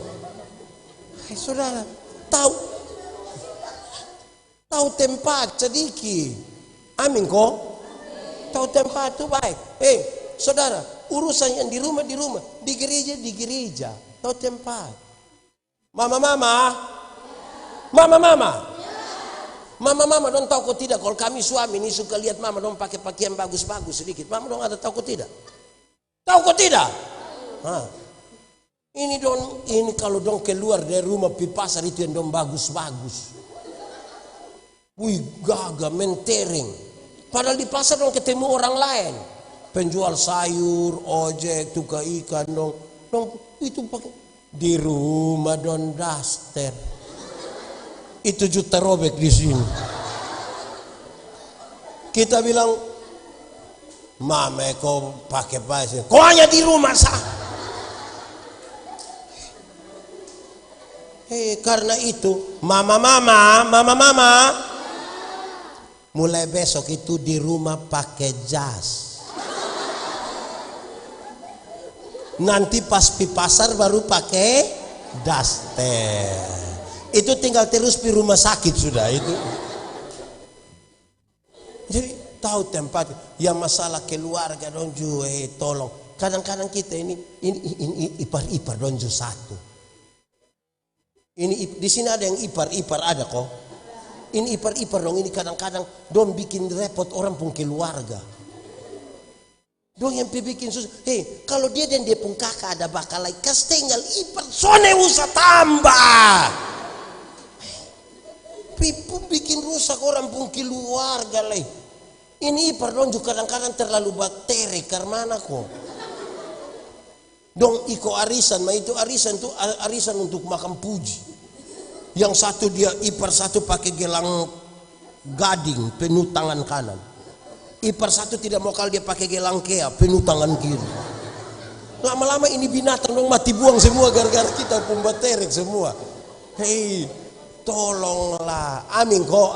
Hai saudara, tahu tempat sedikit. Amin kok. Tahu tempat itu baik. Saudara, urusan yang di rumah, di gereja. Tahu tempat. Mama. Mama dong tahu kok tidak kalau kami suami ini suka lihat mama dong pakai pakaian bagus-bagus sedikit. Mama dong ada tahu kok tidak? Tahu kok tidak? Ini kalau dong keluar dari rumah pi pasar itu yang dong bagus-bagus. Wih, gagah mentering. Padahal di pasar dong ketemu orang lain. Penjual sayur, ojek, tukang ikan dong itu pakai di rumah dong daster. Itu juta robek di sini. Kita bilang, mama kau pakai baju, kau hanya di rumah sah. Karena itu, mama, mulai besok itu di rumah pakai jas. Nanti pas di pasar baru pakai daster. Itu tinggal terus di rumah sakit sudah itu. Jadi tahu tempat yang masalah keluarga dong juga tolong. Kadang-kadang kita ini ipar dong juga satu. Ini di sini ada yang ipar ada kok. Ini ipar dong ini kadang-kadang dong bikin repot orang pun keluarga. Dong yang bikin susah. Kalau dia dan dia pun kakak ada bakal lagi kas tinggal ipar sone usah tambah. Pipu bikin rusak orang pun keluarga lah. Ini ipar dong juga kadang-kadang terlalu bakteri karena kok. Dong iko arisan, itu arisan tuh arisan untuk makan puji. Yang satu dia ipar satu pakai gelang gading penuh tangan kanan. Ipar satu tidak mau kalau dia pakai gelang kea penuh tangan kiri. Lama-lama ini binatang dong mati buang semua gara-gara kita pun bakteri semua. Tolonglah, amin kok.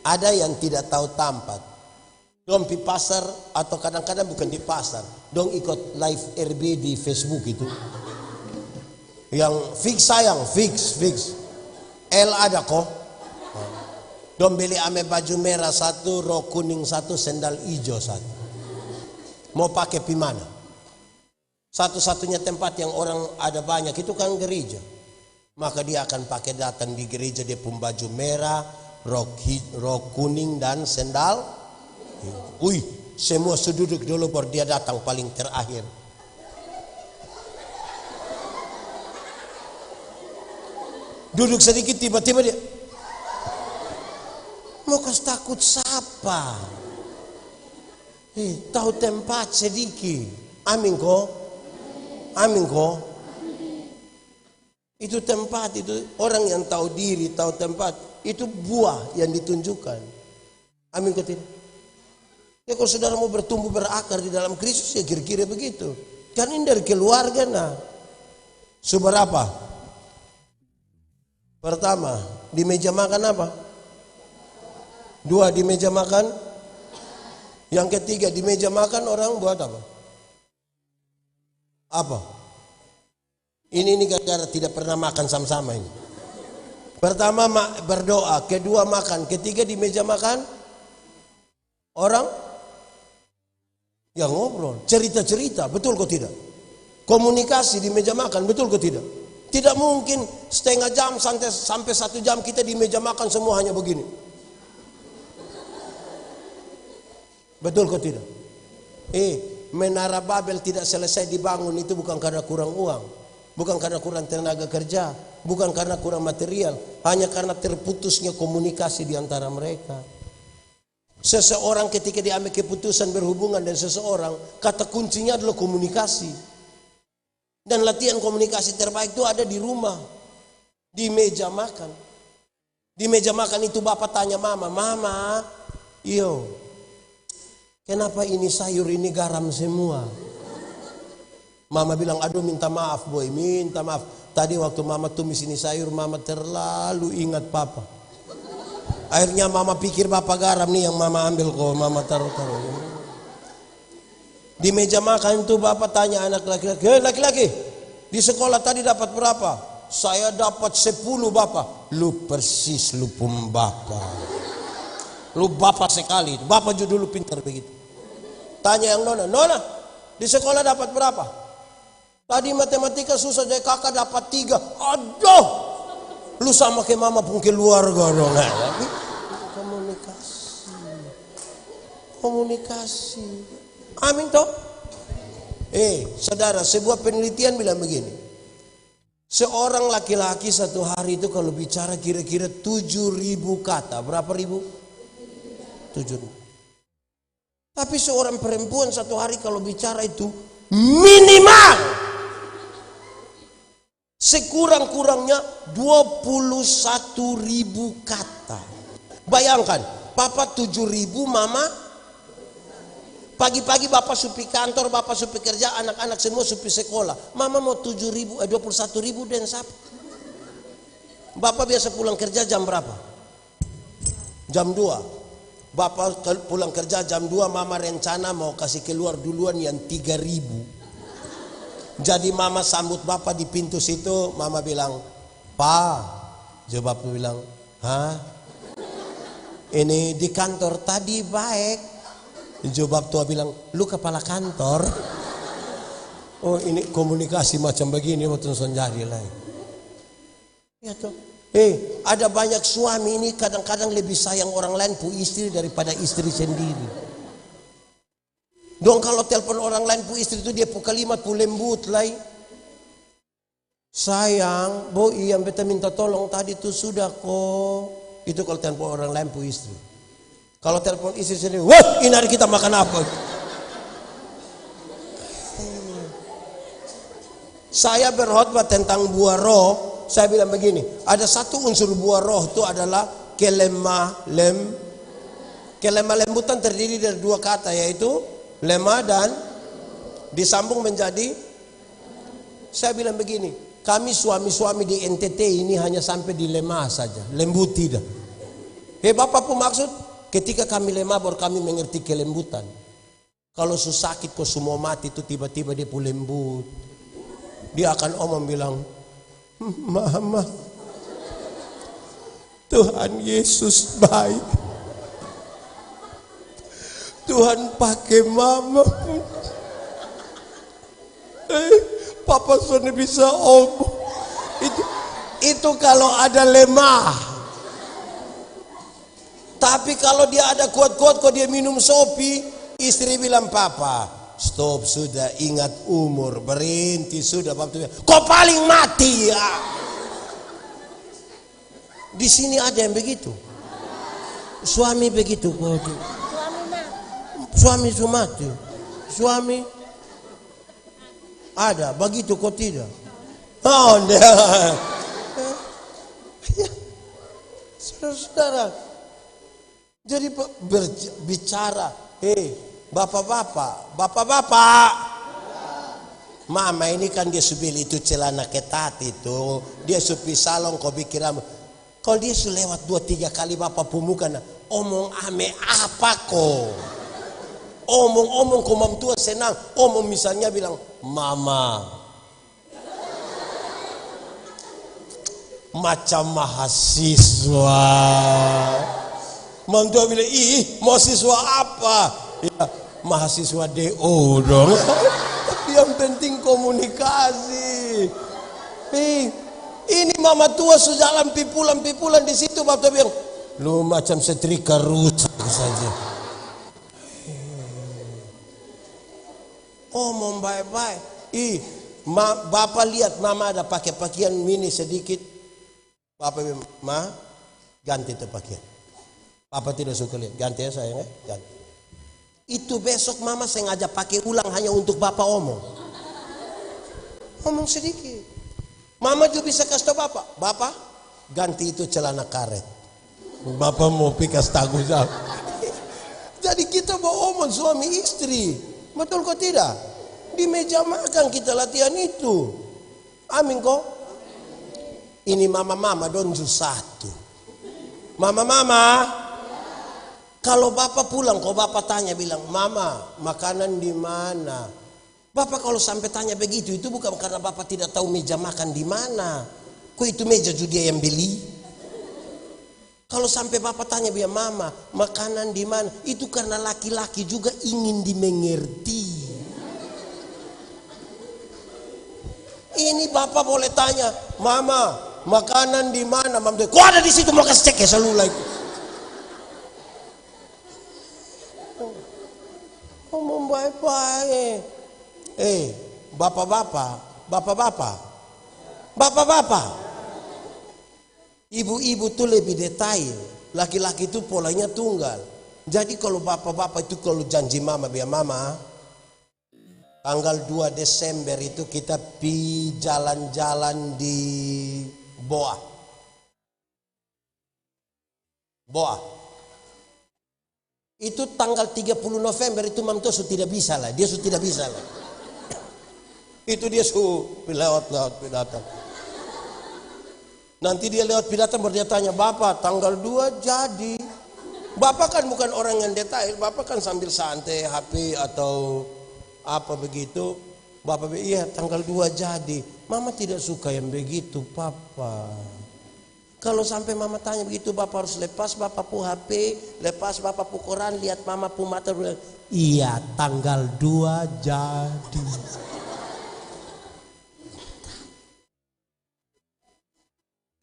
Ada yang tidak tahu tempat. Dong di pasar atau kadang-kadang bukan di pasar. Dong ikut live RB di Facebook itu. Yang fix. L ada kok. Dong beli ame baju merah satu, rok kuning satu, sendal hijau satu. Mau pakai pi mana? Satu-satunya tempat yang orang ada banyak itu kan gereja. Maka dia akan pakai datang di gereja dia pun baju merah, rok kuning dan sendal. Semua sududuk dulu baru dia datang paling terakhir. Duduk sedikit tiba-tiba dia mau kas takut siapa? Tahu tempat sedikit. Amin kok. Itu tempat itu orang yang tahu diri, tahu tempat itu buah yang ditunjukkan. Amin kok tidak? Ya kalau saudara mau bertumbuh berakar di dalam Kristus ya kira-kira begitu. Kan ini dari keluarga nah. Seberapa? Pertama di meja makan apa? 2 di meja makan. Yang ketiga di meja makan orang buat apa? Apa? Ini gara-gara tidak pernah makan sama-sama ini. Pertama berdoa, kedua makan, ketiga di meja makan orang yang ngobrol, cerita-cerita, betul kok tidak? Komunikasi di meja makan, betul kok tidak? Tidak mungkin setengah jam sampai 1 jam kita di meja makan semua hanya begini. Betul kok tidak? Menara Babel tidak selesai dibangun itu bukan karena kurang uang. Bukan karena kurang tenaga kerja, bukan karena kurang material, hanya karena terputusnya komunikasi di antara mereka. Seseorang ketika diambil keputusan berhubungan dengan seseorang, kata kuncinya adalah komunikasi. Dan latihan komunikasi terbaik itu ada di rumah, di meja makan. Di meja makan itu bapak tanya mama, kenapa ini sayur ini garam semua? Mama bilang, aduh minta maaf boy, minta maaf. Tadi waktu mama tumis ini sayur, mama terlalu ingat papa. Akhirnya mama pikir bapak garam nih yang mama ambil kok, mama taruh. Di meja makan itu bapak tanya anak laki-laki, laki-laki, di sekolah tadi dapat berapa? Saya dapat 10 bapak. Lu persis lu pun bapak. Lu bapak sekali. Bapak juga dulu pintar begitu. Tanya yang nona, nona di sekolah dapat berapa? Tadi matematika susah, jadi kakak dapat 3. Aduh, lu sama kayak mama pun keluarga dong. Komunikasi. Amin toh? Saudara, sebuah penelitian bilang begini. Seorang laki-laki satu hari itu kalau bicara kira-kira 7.000 kata. Berapa ribu? 7.000. Tapi seorang perempuan satu hari kalau bicara itu minimal sekurang-kurangnya 21.000 kata. Bayangkan, papa 7.000, mama pagi-pagi bapak supi kantor, bapak supi kerja, anak-anak semua supi sekolah. Mama mau 21.000 dan siapa? Bapak biasa pulang kerja jam berapa? Jam 2. Bapak pulang kerja jam 2, mama rencana mau kasih keluar duluan yang 3.000. Jadi mama sambut bapak di pintu situ, mama bilang, "Pa." Jawab bapak bilang, "Hah? Ini di kantor tadi baik." Jawab tua bilang, "Lu kepala kantor?" Oh, ini komunikasi macam begini waktu jadi lah. Ya toh. Ada banyak suami ini kadang-kadang lebih sayang orang lain pu istri daripada istri sendiri. Dong kalau telepon orang lain pu istri itu dia pu kalimat pu lembut lah. "Sayang, bo yang beta minta tolong tadi itu sudah kok." Itu kalau telepon orang lain pu istri. Kalau telepon istri sendiri, "Wah, ini hari kita makan apa?" Saya berkhotbah tentang buah roh. Saya bilang begini, ada satu unsur buah roh itu adalah kelemah lembutan terdiri dari 2 kata, yaitu lemah dan disambung menjadi. Saya bilang begini, kami suami-suami di NTT ini hanya sampai di lemah saja, lembut tidak. Bapak pun maksud ketika kami lemah baru kami mengerti kelembutan. Kalau sakit kok semua mati itu tiba-tiba dia pun lembut. Dia akan omong bilang, "Mama, Tuhan Yesus baik. Tuhan pakai mama pun. Papa sudah bisa omong." Itu kalau ada lemah. Tapi kalau dia ada kuat-kuat, kok dia minum sopi, istri bilang, "Papa, stop sudah, ingat umur, berhenti sudah." Bapak bilang, "Kok paling mati ya?" Di sini ada yang begitu. Suami begitu kok. Suami mati. Suami ada begitu kok tidak. Oh, enggak. Saudara, jadi berbicara, bapak-bapak, mama ini kan dia subili itu celana ketat itu, dia supi salong kau pikir kalau dia sudah lewat 2-3 kali bapak pumukan, omong ame apa kok? Omong kau mam tua senang, omong misalnya bilang, "Mama, macam mahasiswa." Mantua bilang, "Mahasiswa apa?" Ya, mahasiswa DO dong. Yang penting komunikasi. Ini mama tua sudah jalan pipulan di situ, bapak bilang, "Lu macam setrika rusak saja." Omong baik-baik. Bapak lihat mama ada pakai pakaian mini sedikit. Bapak bilang, "Ma, ganti itu pakaian." Papa tidak suka lihat, "Ganti ya sayang ya, ganti." Itu besok mama sengaja pakai ulang hanya untuk bapak omong sedikit. Mama juga bisa kasih tahu bapak, ganti itu celana karet. Bapak mau pikas tanggung jawab. Jadi kita mau omong suami istri, betul kok tidak? Di meja makan kita latihan itu. Amin kok. Ini mama don satu. Mama. Kalau bapak pulang, kalau bapak tanya bilang, mama makanan di mana? Bapak kalau sampai tanya begitu, itu bukan karena bapak tidak tahu meja makan di mana. Kok itu meja juga dia yang beli? Kalau sampai bapak tanya bilang, mama makanan di mana? Itu karena laki-laki juga ingin dimengerti. Ini bapak boleh tanya, mama makanan di mana? Mama, kok ada di situ, mau kasih cek ya selalu lagi. Ngomong baik-baik. Bapak-bapak. Ibu-ibu tuh lebih detail. Laki-laki itu polanya tunggal. Jadi kalau bapak-bapak itu kalau janji mama, biar mama tanggal 2 Desember itu kita pi jalan-jalan di Boa. Itu tanggal 30 November itu Mam Tosu tidak bisa lah. Dia sudah tidak bisa lah. Itu dia lewat datang. Nanti dia lewat datang baru dia tanya, bapak tanggal 2 jadi. Bapak kan bukan orang yang detail. Bapak kan sambil santai HP atau apa begitu. Bapak bilang, iya tanggal 2 jadi. Mama tidak suka yang begitu papa. Kalau sampai mama tanya begitu, bapak harus lepas bapak pu HP, lepas bapak pu koran, lihat mama pu mata. Iya tanggal 2 jadi.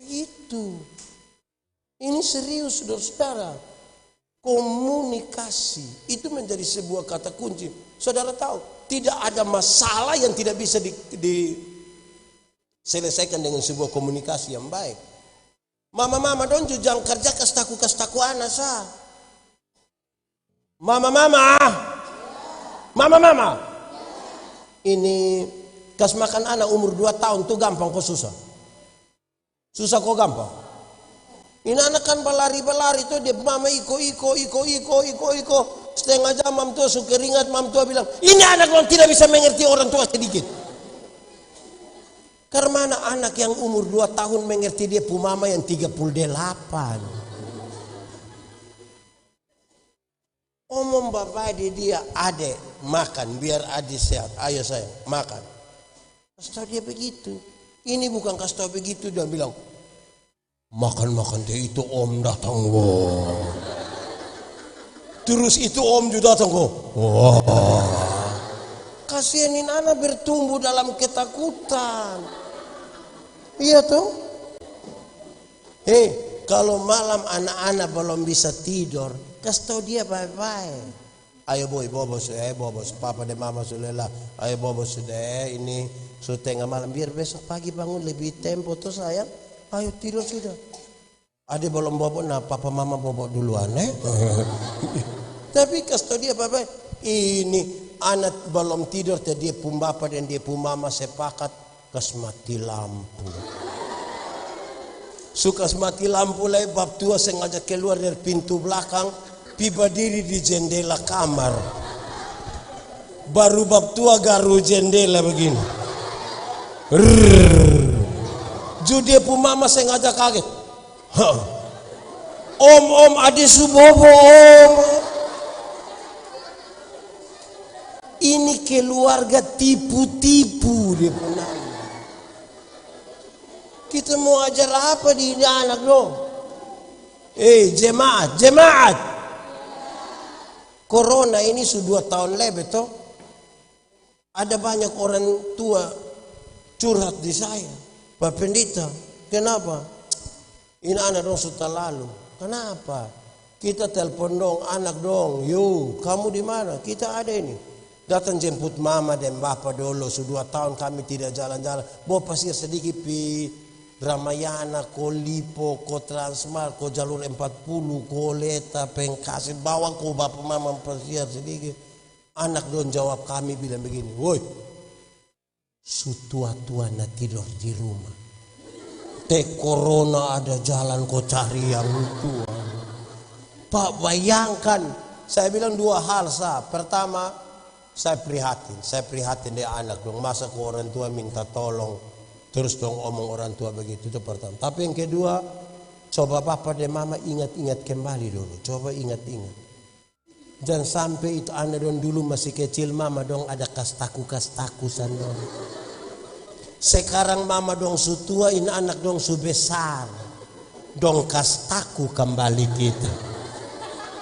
Itu. Ini serius saudara-saudara. Komunikasi itu menjadi sebuah kata kunci. Saudara tahu, tidak ada masalah yang tidak bisa diselesaikan dengan sebuah komunikasi yang baik. Mama don jangan kerja kastaku anak sah. Mama. Ini kas makan anak umur 2 tahun tuh gampang kok susah. Susah kok gampang. Ini anak kan berlari tuh dia mama iko. Setengah jam mam tua suka keringat, mam tua bilang, ini anak yang tidak bisa mengerti orang tua sedikit. Karena anak yang umur 2 tahun mengerti dia pu mama yang 38. Omong bapak dia adek makan biar adik sehat. Ayo sayang makan. Kasih tahu dia begitu. Ini bukan kasih tahu begitu dia bilang makan dia itu om datang wow. Terus itu om juga datang kok. Wow. Kasihanin anak bertumbuh dalam ketakutan. Iya tuh. Kalau malam anak-anak belum bisa tidur, kasih tahu dia baik-baik. Ayo bobos, papa dan mama sudah lah. Ayo bobos sudah, ini sudah tengah malam biar besok pagi bangun lebih tempo tuh sayang. Ayo tidur sudah. Ada belum bobok, nah papa mama bobok duluan Tapi kasih tahu dia baik-baik. Ini anak belum tidur, dia pun bapa dan dia pun mama sepakat kas mati lampu. Sukas mati lampu lah bab tua sengaja keluar dari pintu belakang, tiba diri di jendela kamar. Baru bab tua garu jendela begini. Jadi pun mama sengaja kaget. Om ade subobo om. Ini keluarga tipu-tipu dia pernah. Kita mau ajar apa di ini anak dong? Jemaat. Corona ini sudah 2 tahun lebih toh. Ada banyak orang tua curhat di saya. Pak Pendeta, kenapa? Ini anak dong sudah lalu. Kenapa? Kita telepon dong anak dong. Yo, kamu di mana? Kita ada ini. Datang jemput mama dan bapak dulu. Sudah 2 tahun kami tidak jalan-jalan. Bawa pasir sedikit pi Ramayana, ko Lipo, ko Transmart, ko jalur 40, ko Leta, Pengkasin, bawa ko bapak mama pasir sedikit. Anak don jawab kami bilang begini, woi, sutua-tua na tidur di rumah. Corona ada jalan ko cari yang tua. Pak bayangkan, saya bilang 2 hal sah. Pertama, saya prihatin dia anak dong. Masa ko orang tua minta tolong. Terus dong omong orang tua begitu, itu pertama. Tapi yang kedua, coba bapak dan mama ingat-ingat kembali dulu. Coba ingat-ingat. Jangan sampai itu anak dong dulu masih kecil mama dong ada kastaku sana. Sekarang mama dong su tua ini anak dong su besar. Dong kastaku kembali kita.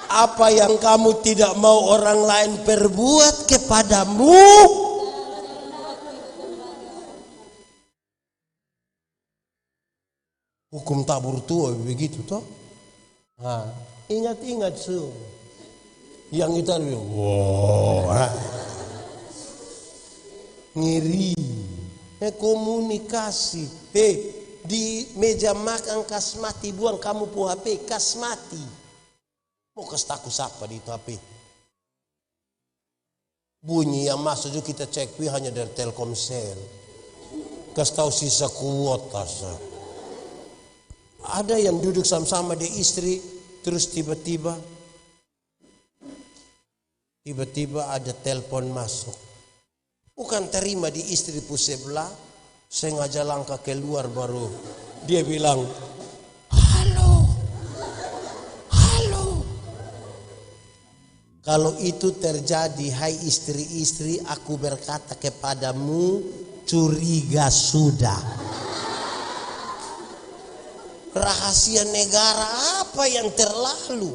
Apa yang kamu tidak mau orang lain perbuat kepadamu, hukum tabur tua begitu toh. Nah, ingat-ingat su. Yang kita wow, ngiri. Komunikasi. Di meja makan kas mati buang kamu pu HP kas mati. Mau kas taku siapa di itu HP? Bunyi yang masuk juga kita cek hanya dari Telkomsel. Kas tahu sisa kuota. Ada yang duduk sama-sama dia istri terus tiba-tiba ada telepon masuk. Bukan terima di istri pu sebelah, sengaja langkah keluar baru dia bilang, halo. Kalau itu terjadi, hai istri-istri, aku berkata kepadamu, curiga sudah. Rahasia negara apa yang terlalu?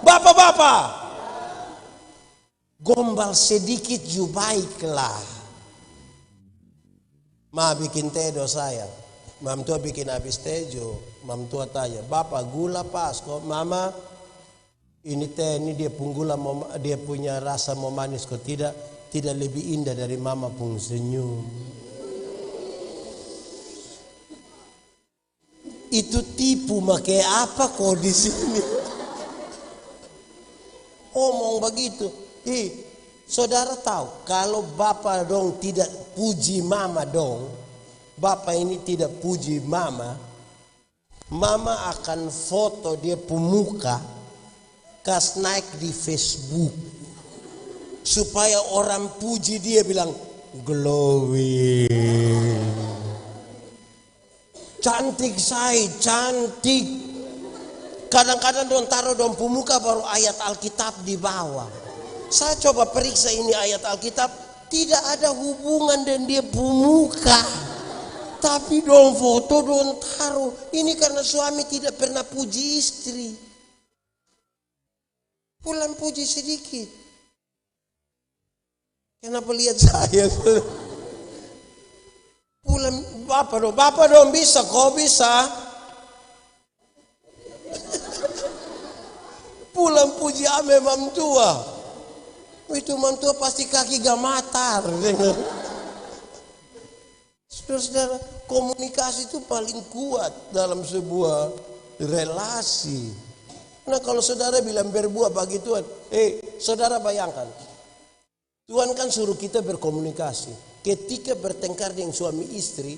Bapak-bapak, gombal sedikit juga baiklah. Ma bikin tedo saya, mam tua bikin habis tejo, mam tua tanya, bapak gula pas kok? Mama ini teh ini dia pun gula dia punya rasa mau manis kok, tidak lebih indah dari mama pun senyum. Itu tipu make apa kok di sini? Omong begitu. Saudara tahu kalau bapak dong tidak puji mama dong, bapak ini tidak puji mama, mama akan foto dia pemuka kas naik di Facebook supaya orang puji dia bilang glowing. Cantik say, cantik. Kadang-kadang dong taruh dong pemuka baru ayat Alkitab di bawah. Saya coba periksa ini ayat Alkitab, tidak ada hubungan dengan dia pemuka. Tapi dong foto dong taruh. Ini karena suami tidak pernah puji istri. Pulang puji sedikit. Kenapa lihat saya? Pulang bapak dong bisa, kok bisa. Pulang puji ame mam tua. Itu mam tua pasti kaki gamatar. Saudara, komunikasi itu paling kuat dalam sebuah relasi. Nah kalau saudara bilang berbuat bagi Tuhan, saudara bayangkan, Tuhan kan suruh kita berkomunikasi. Ketika bertengkar dengan suami istri,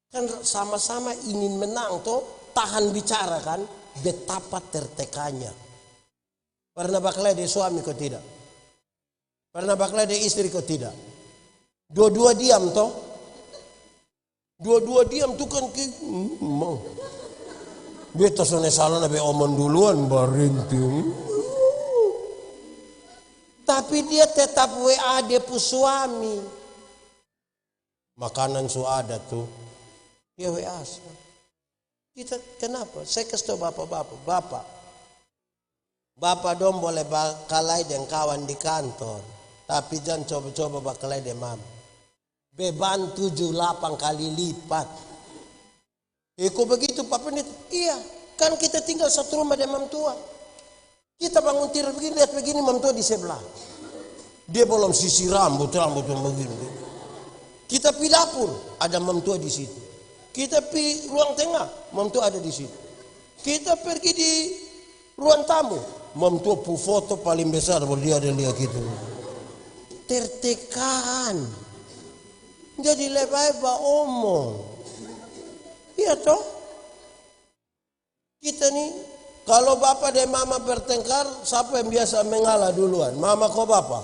kan sama-sama ingin menang toh, tahan bicara kan, betapa tertekannya. Pernah baklai suami kok tidak? Pernah baklai istri kok tidak? Dua-dua diam toh? Dua-dua diam tuh kan mau. Beta sone salah nabe omong duluan barinting. Tapi dia tetap WA dia pu suami. Makanan su ada tuh. Ya WA. Kita kenapa? Saya kasih tahu Bapak dong boleh bakalai dengan kawan di kantor. Tapi jangan coba-coba bakalai dengan mama. Beban 7-8 kali lipat. Kok begitu Papa ini? Iya, kan kita tinggal satu rumah dengan mam tua. Kita bangun tidur begini, lihat begini mam tua di sebelah. Dia belum sisir rambut begini. Kita pergi dapur, ada mam tua di situ. Kita pergi ruang tengah, mam tua ada di situ. Kita pergi di ruang tamu, mam tua pu foto paling besar baru dia ada lihat gitu. Tertekan. Jadi lebih omong. Iya toh? Kita nih kalau bapak dan mama bertengkar, siapa yang biasa mengalah duluan? Mama kok bapak?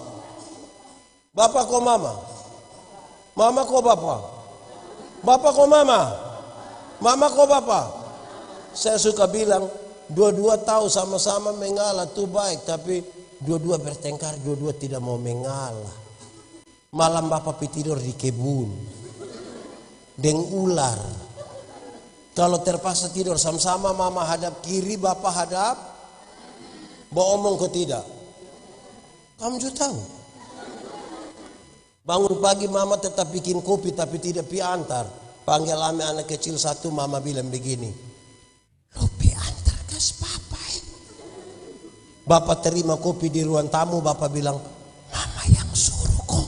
Bapak kok mama? Mama kok bapak? Bapak kok mama? Mama kok bapak? Saya suka bilang, dua-dua tahu sama-sama mengalah itu baik, tapi dua-dua bertengkar, dua-dua tidak mau mengalah. Malam bapak tidur di kebun, deng ular. Kalau terpaksa tidur sama-sama, mama hadap kiri, bapak hadap, omong kok tidak? Kamu juga tahu. Bangun pagi mama tetap bikin kopi tapi tidak pi antar. Panggil ame anak kecil satu, mama bilang begini, lo pi antar kas papa ya. Bapak terima kopi di ruang tamu, bapak bilang, mama yang suruh kok.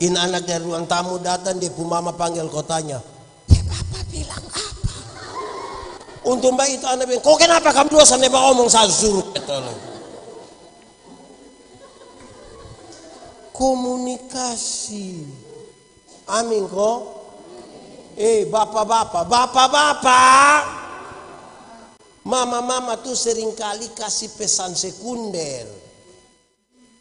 In anak dari ruang tamu datang, dia pu mama panggil kotanya, ya bapak bilang apa? Untuk baik itu anak bilang, kok kenapa kamu dua sampai omong saya suruh? Komunikasi. Amin kok. Bapak-bapak. Mama-mama tuh seringkali kasih pesan sekunder.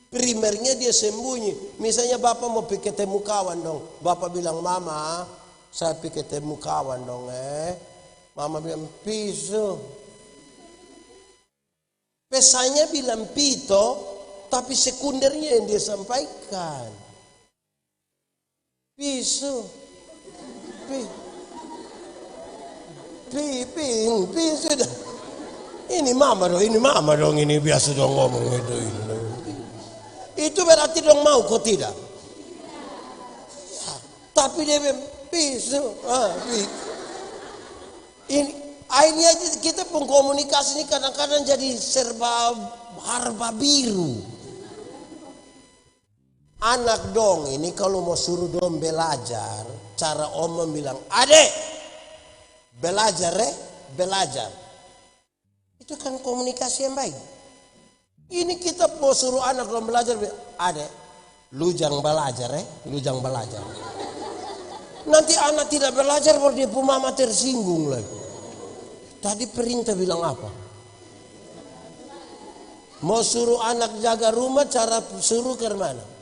Primernya dia sembunyi. Misalnya bapak mau pergi ketemu kawan dong. Bapak bilang, mama saya pergi ketemu kawan dong. Mama bilang, piso. Pesannya bilang pito. Tapi sekundernya yang dia sampaikan. Pisu. Pisu. Ini mama dong, ini biasa dong ngomong itu. Itu berarti dong mau kok tidak? Tapi dia bilang, pisu. Ini akhirnya kita pengkomunikasi ini kadang-kadang jadi serba harba biru. Anak dong ini kalau mau suruh dong belajar, cara om bilang, adek belajar. Itu kan komunikasi yang baik. Ini kita mau suruh anak dong belajar, adek lu jangan belajar lu jangan belajar. Nanti anak tidak belajar baru dia pu mama tersinggung lagi. Tadi perintah bilang apa? Mau suruh anak jaga rumah, cara suruh ke mana?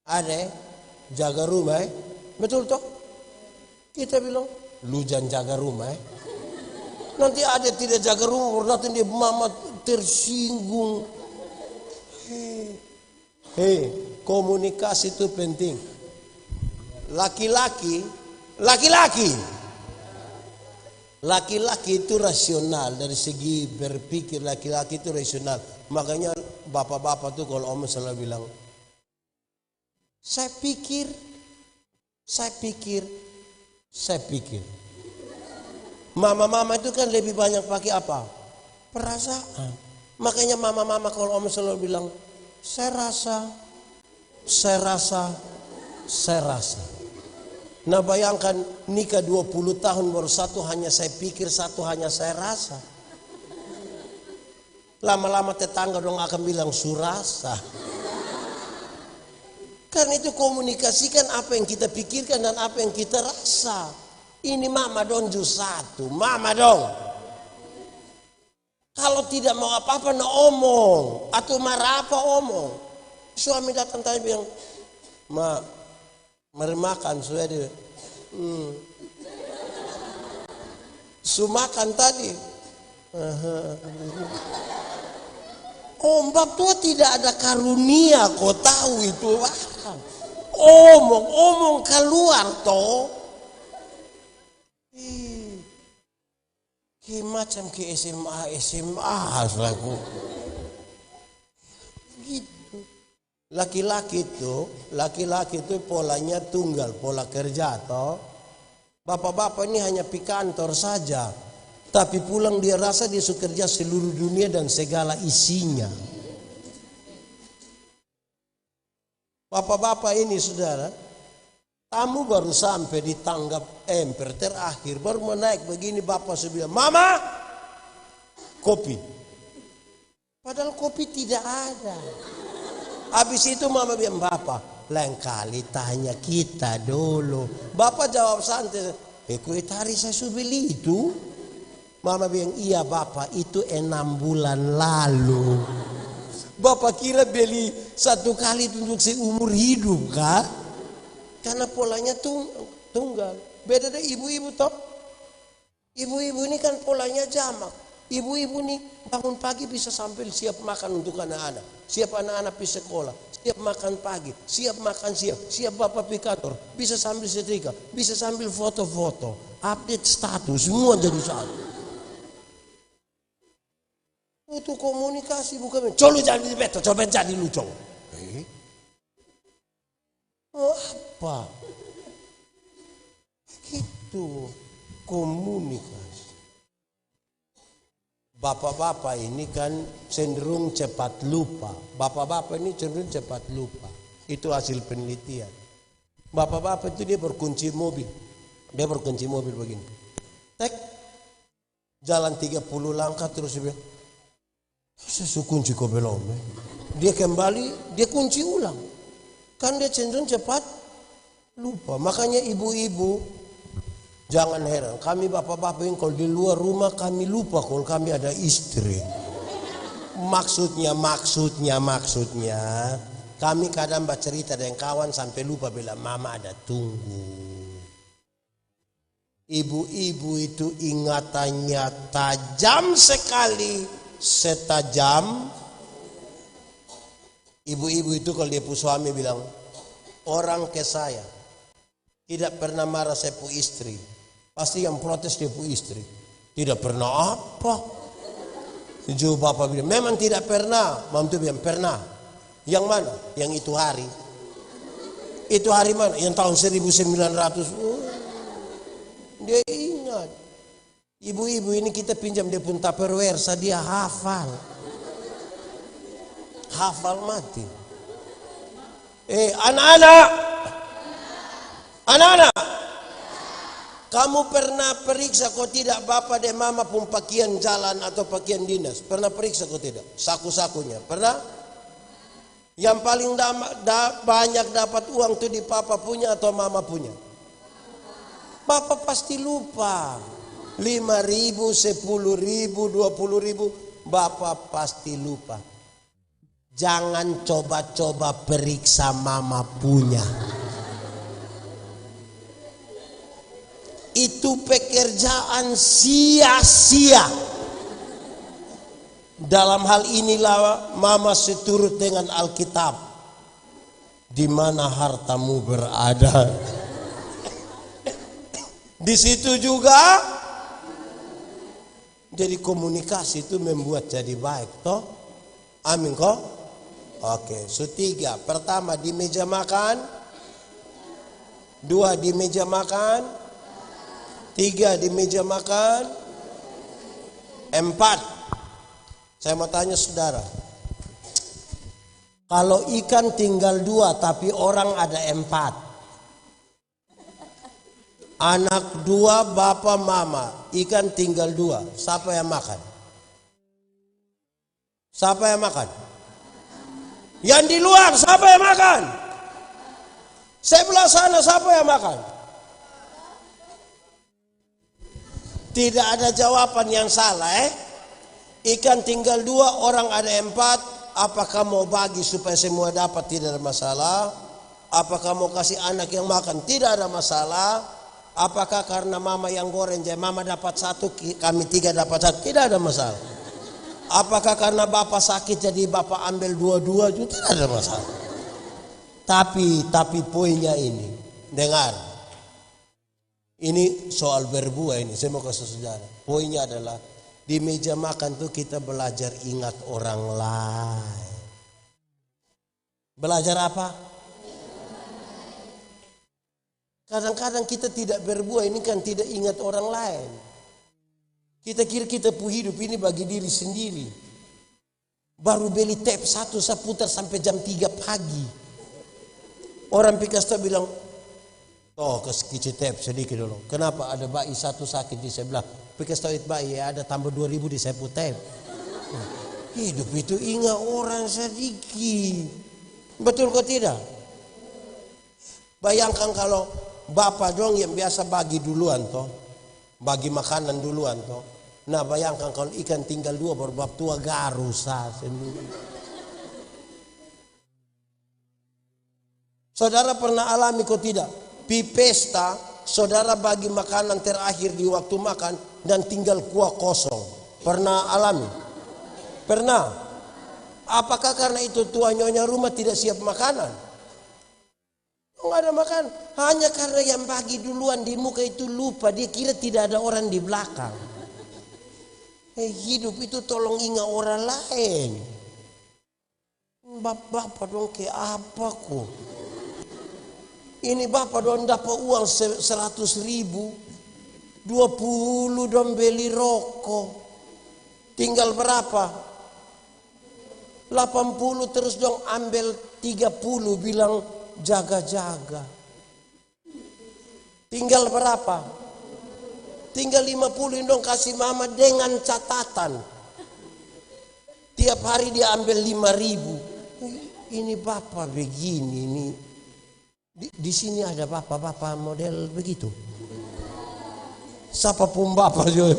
Adek, jaga rumah betul toh? Kita bilang, lu jangan jaga rumah Nanti adek tidak jaga rumah, nanti dia mama tersinggung. Komunikasi itu penting. Laki-laki itu rasional, dari segi berpikir laki-laki itu rasional. Makanya bapak-bapak tuh kalau om selalu bilang, saya pikir. Mama-mama itu kan lebih banyak pakai apa? Perasaan. Makanya mama-mama kalau om selalu bilang, saya rasa. Nah bayangkan nikah 20 tahun baru satu hanya saya pikir, satu hanya saya rasa. Lama-lama tetangga dong akan bilang surasa. Karena itu komunikasikan apa yang kita pikirkan dan apa yang kita rasa. Ini mama dong satu, mama dong. Kalau tidak mau apa-apa nak omong, atau marah apa omong. Suami datang tanya bilang, mari makan sudah dia. Sumakan tadi. Ombak tua tidak ada karunia, kau tahu itu. Omong keluar toh. Macam ke SMA selaku. Gitu. Laki-laki itu polanya tunggal, pola kerja toh. Bapak-bapak ini hanya pi kantor saja, tapi pulang dia rasa dia sudah kerja seluruh dunia dan segala isinya. Bapak-bapak ini saudara, tamu baru sampai di tanggap emper terakhir, baru mau naik begini bapak sudah bilang, mama, kopi. Padahal kopi tidak ada. Habis itu mama bilang, bapak, lain kali tanya kita dulu. Bapak jawab santai, kue tari saya sudah beli itu. Mama bilang, iya bapak, itu 6 bulan lalu. Bapak kira beli satu kali untuk seumur hidup kah? Karena polanya tunggal. Beda dari ibu-ibu toh. Ibu-ibu ini kan polanya jamak. Ibu-ibu ini bangun pagi bisa sambil siap makan untuk anak-anak. Siap anak-anak pergi sekolah. Siap makan pagi. Siap makan siap. Siap bapak pergi kantor. Bisa sambil setrika. Bisa sambil foto-foto. Update status. Semua jadi satu. Itu komunikasi bukan. Coba jadi betul. Coba jadi lucu. Oh, apa? Itu komunikasi. Bapak-bapak ini kan cenderung cepat lupa. Bapak-bapak ini cenderung cepat lupa. Itu hasil penelitian. Bapak-bapak itu dia berkunci mobil. Dia berkunci mobil begini. Tek. Jalan 30 langkah terus dia bilang, saya kunci kok belum. Dia kembali, dia kunci ulang. Kan dia cenderung cepat lupa. Makanya ibu-ibu jangan heran. Kami bapak-bapak yang kalau di luar rumah kami lupa kalau kami ada istri. Maksudnya. Kami kadang bercerita dengan kawan sampai lupa bilang mama ada tunggu. Ibu-ibu itu ingatannya tajam sekali. Setajam. Ibu-ibu itu kalau dia suami bilang, orang ke saya tidak pernah marah saya pu istri. Pasti yang protes dia pu istri. Tidak pernah apa? Jujur bapak bilang, memang tidak pernah. Mantu bilang, pernah. Yang mana? Yang itu hari. Itu hari mana? Yang tahun 1900. Dia ingat. Ibu-ibu ini kita pinjam dia pun Tupperware, dia hafal. Hafal mati. Anak-anak, kamu pernah periksa kok tidak bapak dan mama pun pakaian jalan atau pakaian dinas? Pernah periksa kok tidak? Saku-sakunya, pernah? Yang paling banyak dapat uang itu di papa punya atau mama punya? Bapak pasti lupa. 5.000, 10.000, 20.000, bapak pasti lupa. Jangan coba-coba periksa mama punya. Itu pekerjaan sia-sia. Dalam hal inilah mama seturut dengan Alkitab. Di mana hartamu berada. Di situ juga. Jadi komunikasi itu membuat jadi baik, toh? Amin kok? Oke, tiga. Pertama di meja makan. 2 di meja makan. 3 di meja makan. 4. Saya mau tanya saudara. Kalau ikan tinggal 2 tapi orang ada 4. Anak 2, bapak mama. Ikan tinggal 2. Siapa yang makan? Siapa yang makan? Yang di luar siapa yang makan? Sebelah sana siapa yang makan? Tidak ada jawaban yang salah. Ikan tinggal 2, orang ada 4. Apakah mau bagi supaya semua dapat? Tidak ada masalah. Apakah mau kasih anak yang makan? Tidak ada masalah. Apakah karena mama yang goreng jadi mama dapat 1, kami 3 dapat 1? Tidak ada masalah. Apakah karena bapak sakit jadi bapak ambil 2-2? Juga tidak ada masalah. Tapi poinnya ini, dengar. Ini soal berbuah ini, saya mau kasih saudara. Poinnya adalah di meja makan tuh kita belajar ingat orang lain. Belajar apa? Kadang-kadang kita tidak berbuah ini kan tidak ingat orang lain. Kita kira kita hidup ini bagi diri sendiri. Baru beli tape 1 saya putar sampai jam 3 pagi. Orang pikasta bilang, oh kecil tape sedikit dulu. Kenapa ada bayi 1 sakit di sebelah? Pikasta itu bayi ada tambah 2.000 di saya putar. Hidup itu ingat orang sedikit. Betul kok tidak? Bayangkan kalau bapak dong yang biasa bagi duluan toh. Bagi makanan duluan toh. Nah bayangkan kalau ikan tinggal 2 baru bab tua garu sendiri. Saudara pernah alami kok tidak? Di pesta saudara bagi makanan terakhir di waktu makan. dan tinggal kuah kosong. Pernah alami? Pernah? Apakah karena itu tua nyonya rumah tidak siap makanan? Enggak ada makan. Hanya karena yang pagi duluan di muka itu lupa. Dia kira tidak ada orang di belakang. Hidup itu tolong ingat orang lain. Bapak dong kayak apa kok? Ini bapak dong dapat uang 100.000, 20 dong beli rokok. Tinggal berapa? 80 terus dong ambil 30 bilang jaga-jaga. Tinggal berapa? Tinggal 50 dong kasih mama dengan catatan. Tiap hari dia ambil 5.000. Ini bapak begini nih. Di sini ada bapak-bapak model begitu. Siapa pun bapak juga.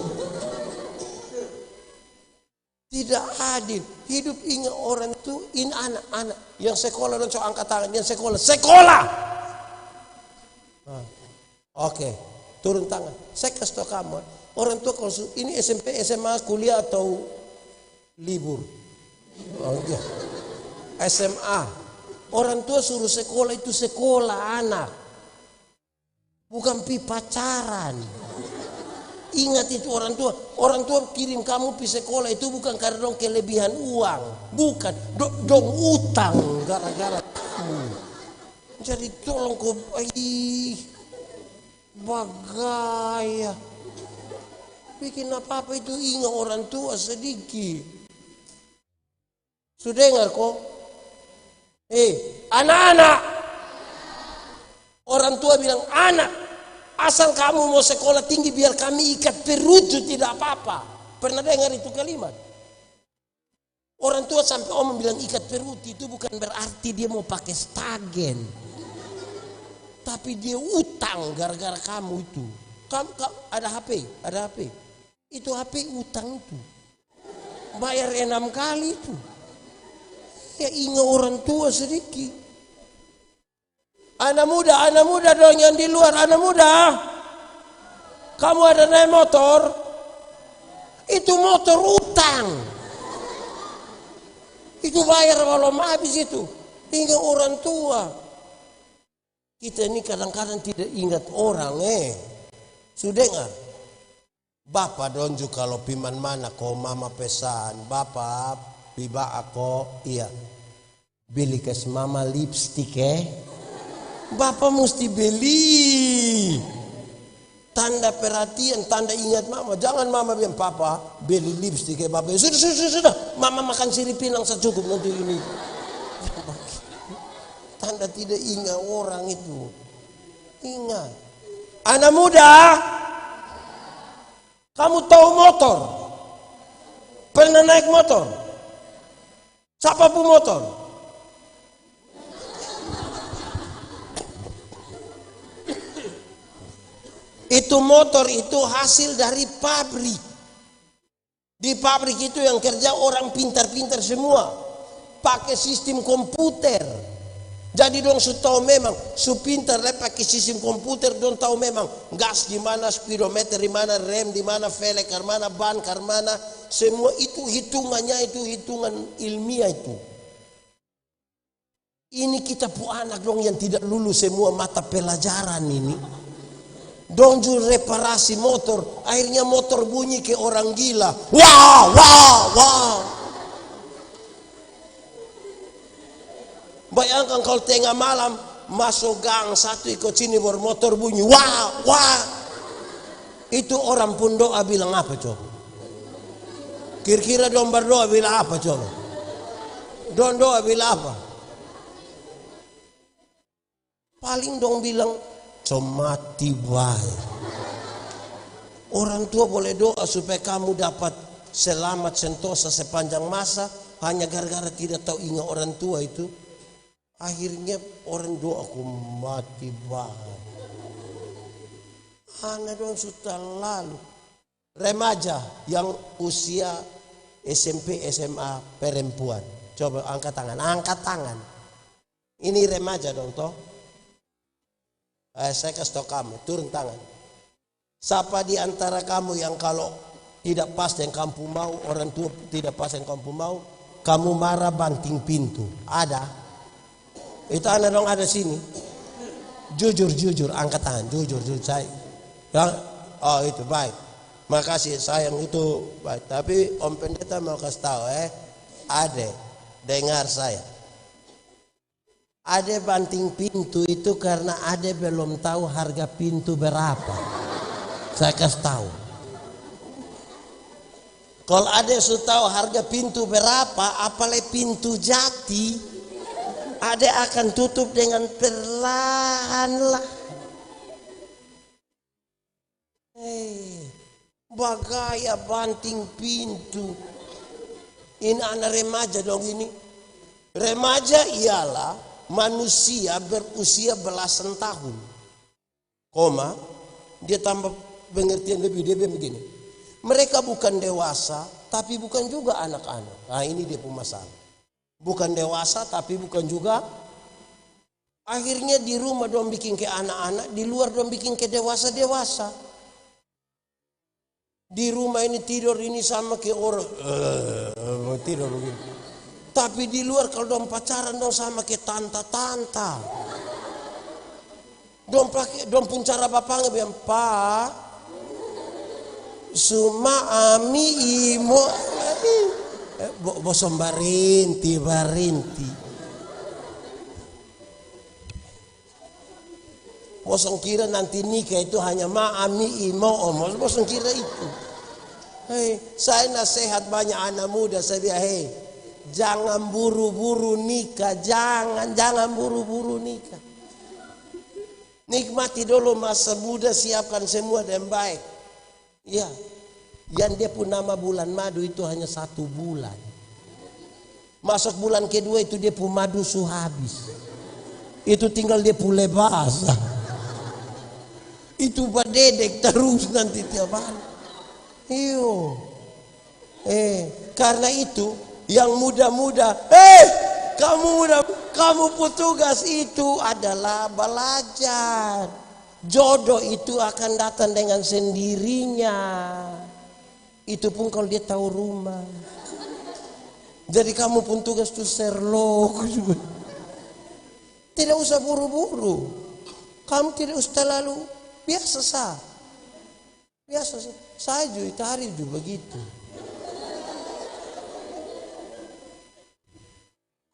Tidak adil. Hidup ingat orang itu ini anak-anak yang sekolah dan cowok angkat tangan yang sekolah. Oke, turun tangan. Saya kasih tahu kamu, orang tua kalau ini SMP, SMA, kuliah atau libur. Okay. SMA. Orang tua suruh sekolah itu sekolah anak. Bukan pacaran. Ingat itu orang tua. Orang tua kirim kamu pergi sekolah itu bukan karena dong kelebihan uang. Bukan. Dong utang gara-gara kamu. Jadi tolong kau bagaya. Bikin apa-apa itu ingat orang tua sedikit. Sudah dengar kok? Anak-anak. Orang tua bilang, anak, asal kamu mau sekolah tinggi biar kami ikat perut tidak apa-apa. Pernah dengar itu kalimat? Orang tua sampai om bilang ikat perut itu bukan berarti dia mau pakai stagen. Tapi dia utang gara-gara kamu itu. Kamu ada HP, ada HP. Itu HP utang itu. Bayar 6 kali itu. Ya ingat orang tua sedikit. Anak muda dong yang di luar, anak muda. Kamu ada naik motor? Itu motor utang. Itu bayar kalau habis itu. Ingat orang tua. Kita ini kadang-kadang tidak ingat orang Sudah dengar? Bapak dong juga kalau piman mana kau mama pesan. Bapak, piba aku, iya. Beli ke mama lipstick Bapak mesti beli. Tanda perhatian, tanda ingat mama. Jangan mama bilang, papa beli lipstick bapak. Sudah. Mama makan sirip pinang secukup nanti ini. Tanda tidak ingat orang itu. Ingat. Anak muda, kamu tahu motor? Pernah naik motor? Siapa pun motor? Itu motor itu hasil dari pabrik. Di pabrik itu yang kerja orang pintar-pintar semua. Pakai sistem komputer. Jadi dong su tahu memang su pintar pakai sistem komputer dong tahu memang gas di mana, speedometer di mana, rem di mana, velg ke mana, ban ke mana, semua itu hitungannya itu hitungan ilmiah itu. Ini kita pu anak dong yang tidak lulus semua mata pelajaran ini. Dong ju reparasi motor, akhirnya motor bunyi ke orang gila. Wah. Bayangkan kalau tengah malam masuk gang satu ikut sini bermotor bunyi. Wah. Itu orang pun doa bilang apa coba? Kira-kira dong berdoa bilang apa coba? Dong doa bilang apa? Paling dong bilang mati baik. Orang tua boleh doa supaya kamu dapat selamat sentosa sepanjang masa hanya gara-gara tidak tahu ingat orang tua itu. Akhirnya orang doa aku mati baik. Anak dong sudah lalu. Remaja yang usia SMP SMA perempuan. Coba angkat tangan. Ini remaja dong toh. Saya kasih tahu kamu, turun tangan. Siapa di antara kamu yang kalau tidak pas yang kamu mau, orang tua tidak pas yang kamu mau, kamu marah banting pintu? Ada? Itu anak dong ada sini. Jujur, angkat tangan. Jujur saya. Oh itu baik. Makasih sayang itu baik. Tapi Om Pendeta mau kasih tahu Ade, dengar saya. Ade banting pintu itu karena Ade belum tahu harga pintu berapa. Saya kasih tahu. Kalau Ade sudah tahu harga pintu berapa, apalagi pintu jati, Ade akan tutup dengan perlahan-lahan. Bagaya banting pintu. Ini anak remaja dong ini. Remaja ialah manusia berusia belasan tahun. Dia tambah pengertian lebih, dia begini. Mereka bukan dewasa, tapi bukan juga anak-anak. Nah ini dia masalah. Bukan dewasa, tapi bukan juga. Akhirnya di rumah dong bikin ke anak-anak, di luar dong bikin ke dewasa-dewasa. Di rumah ini tidur ini sama ke orang tidur begini. Tapi di luar kalau dong pacaran dong sama ke tanta-tanta. Dong pun cara bapaknya bilang, Pak, suma ami imo bosom barinti. Bosong kira nanti nikah itu hanya ami imo om. Bosong kira itu. Saya nasihat banyak anak muda, saya bilang, jangan buru-buru nikah, jangan buru-buru nikah. Nikmati dulu masa muda, siapkan semua dengan baik. Ya, yang dia pun nama bulan madu itu hanya 1 bulan. Masuk bulan kedua itu dia pun madu habis. Itu tinggal dia pun basah. Itu badedek terus nanti tiap hari. Karena itu yang muda-muda, kamu petugas itu adalah belajar. Jodoh itu akan datang dengan sendirinya. Itu pun kalau dia tahu rumah. Jadi kamu pun tugas tuh Sherlock. Tidak usah buru-buru. Kamu tidak usah lalu biasa sah. Saya juga hari juga begitu.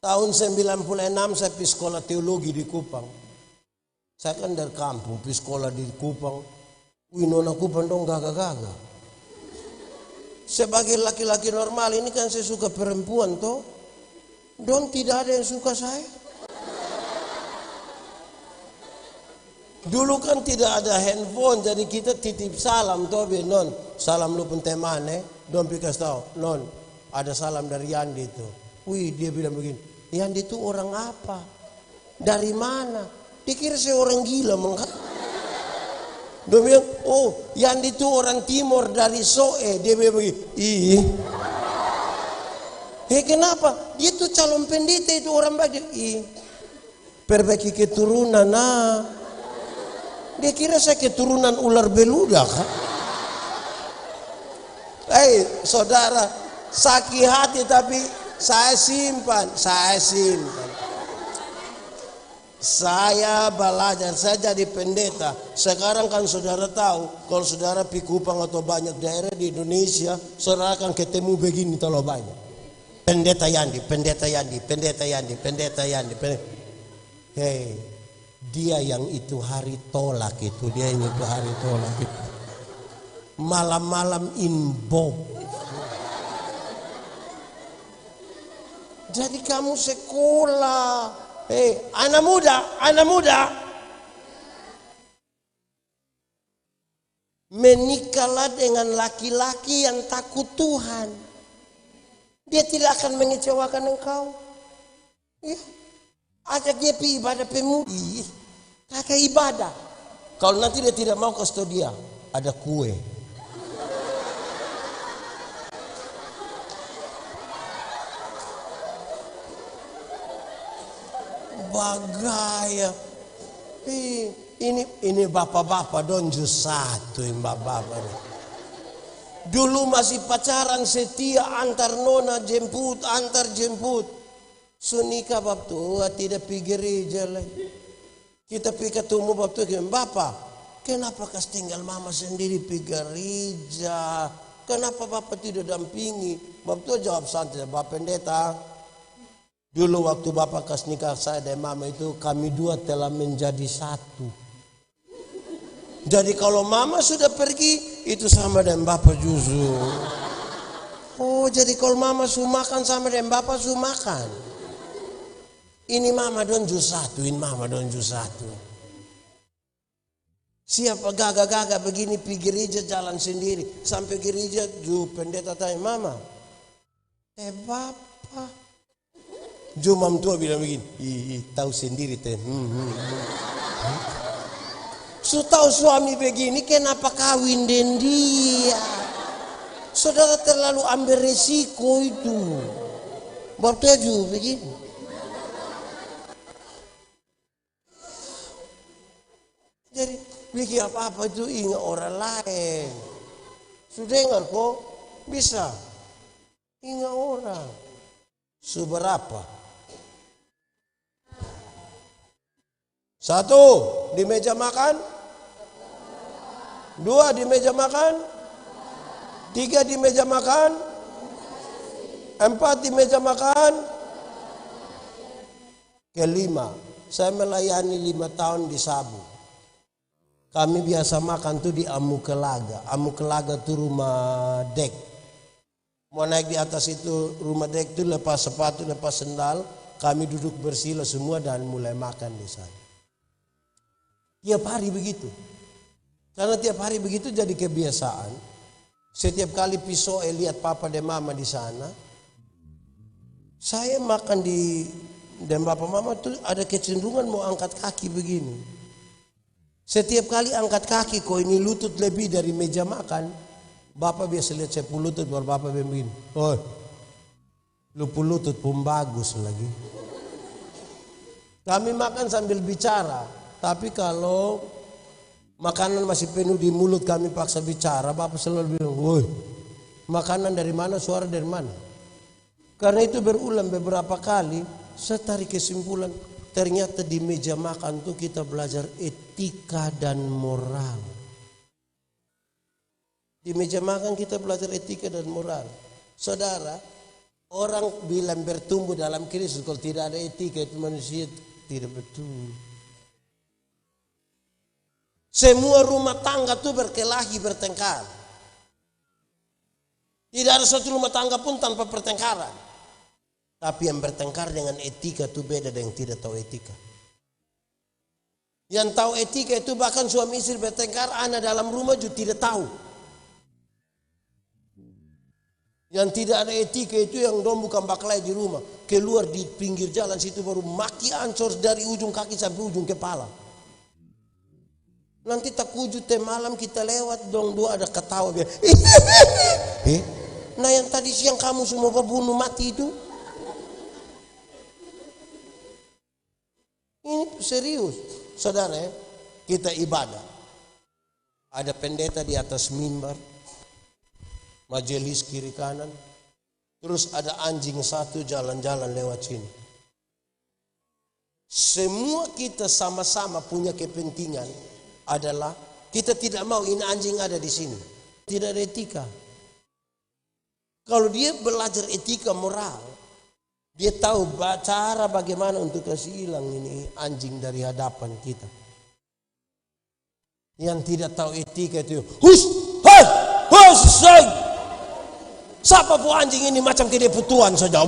Tahun 96 saya pergi sekolah teologi di Kupang. Saya kan dari kampung, pergi sekolah di Kupang. Nona Kupang dong gagah-gagah. Sebagai laki-laki normal ini kan saya suka perempuan toh. Dong tidak ada yang suka saya. Dulu kan tidak ada handphone, jadi kita titip salam toh, non. Salam lu pun temane, don pikas tahu, non. Ada salam dari Yandi itu. Dia bilang begini, Yandi itu orang apa? Dari mana? Dikira saya orang gila Dia bilang, Yandi itu orang timur dari Soe. Dia bilang begini, kenapa? Dia tuh calon pendeta itu orang baik. Perbaiki keturunan Dia kira saya keturunan ular beludak. Saudara, sakit hati tapi saya simpan. Saya belajar, saya jadi pendeta. Sekarang kan saudara tahu, kalau saudara pergi Kupang atau banyak daerah di Indonesia, saudara akan ketemu begini terlalu banyak. Pendeta Yandi. Dia yang itu hari tolak itu, malam-malam inbox. Jadi kamu sekolah, anak muda, menikahlah dengan laki-laki yang takut Tuhan. Dia tidak akan mengecewakan engkau. Ajak dia pergi ibadah pemudi. Kakak ibadah. Kalau nanti dia tidak mau kasih tahu dia, ada kue. Bagaya. Ini bapak-bapak don jus satu ini bapak-bapak ini. Dulu masih pacaran setia antar nona jemput, antar jemput. Sunika bab tua tidak pergi gereja lagi. Kita pergi ketemu bab tua, bapak, kenapa kas tinggal mama sendiri pergi gereja? Kenapa bapak tidak dampingi? Bab tua jawab santai, bapak pendeta. Dulu waktu bapak kas nikah saya dan mama itu kami dua telah menjadi satu. Jadi kalau mama sudah pergi itu sama dengan bapak justru. Oh jadi kalau mama su makan sama dengan bapak su makan. Ini mama don jus satu, ini mama don jus satu. Siapa gagah-gagah begini pergi gereja jalan sendiri. Sampai gereja ju pendeta tanya mama. Bapak. Ju mam tua bilang begini. Tahu sendiri teh. So tahu suami begini kenapa kawin dengan dia? Saudara terlalu ambil resiko itu. Waktu aja begini. Jadi bikin apa-apa itu ingat orang lain. Sudah dengar kok? Bisa. Ingat orang. Seberapa? Satu di meja makan. Dua di meja makan. Tiga di meja makan. Empat di meja makan. Kelima, saya melayani 5 tahun di Sabu. Kami biasa makan tuh di Amukelaga. Amukelaga tuh rumah dek. Mau naik di atas itu rumah dek tuh lepas sepatu, lepas sendal. Kami duduk bersila semua dan mulai makan di sana. Tiap hari begitu. Karena tiap hari begitu jadi kebiasaan. Setiap kali pisau lihat papa dan mama di sana. Saya makan di dan bapak mama tuh ada kecenderungan mau angkat kaki begini. Setiap kali angkat kaki kok ini lutut lebih dari meja makan. Bapak biasa lihat saya lutut baru bapak begini. Oh, lupa lutut pun bagus lagi. Kami makan sambil bicara. Tapi kalau makanan masih penuh di mulut kami paksa bicara, bapak selalu bilang, woi, makanan dari mana, suara dari mana? Karena itu berulang beberapa kali, saya tarik kesimpulan, ternyata di meja makan tuh kita belajar etika dan moral. Di meja makan kita belajar etika dan moral. Saudara, orang bilang bertumbuh dalam Kristus, kalau tidak ada etika itu manusia tidak betul. Semua rumah tangga itu berkelahi, bertengkar. Tidak ada satu rumah tangga pun tanpa pertengkaran. Tapi yang bertengkar dengan etika itu beda dengan yang tidak tahu etika. Yang tahu etika itu bahkan suami istri bertengkar, anak dalam rumah juga tidak tahu. Yang tidak ada etika itu yang dong bukan baklai di rumah. Keluar di pinggir jalan situ baru maki ancor dari ujung kaki sampai ujung kepala. Nanti tak wujud malam kita lewat dong dua ada ketawa biar. Nah yang tadi siang kamu semua bunuh mati itu. Ini serius. Saudara ya, kita ibadah. Ada pendeta di atas mimbar. Majelis kiri kanan. Terus ada anjing satu jalan-jalan lewat sini. Semua kita sama-sama punya kepentingan. Adalah kita tidak mau ini anjing ada di sini. Tidak ada etika. Kalau dia belajar etika moral, dia tahu cara bagaimana untuk kasih hilang ini anjing dari hadapan kita. Yang tidak tahu etika itu, siapa pun anjing ini macam kedeputuan saja.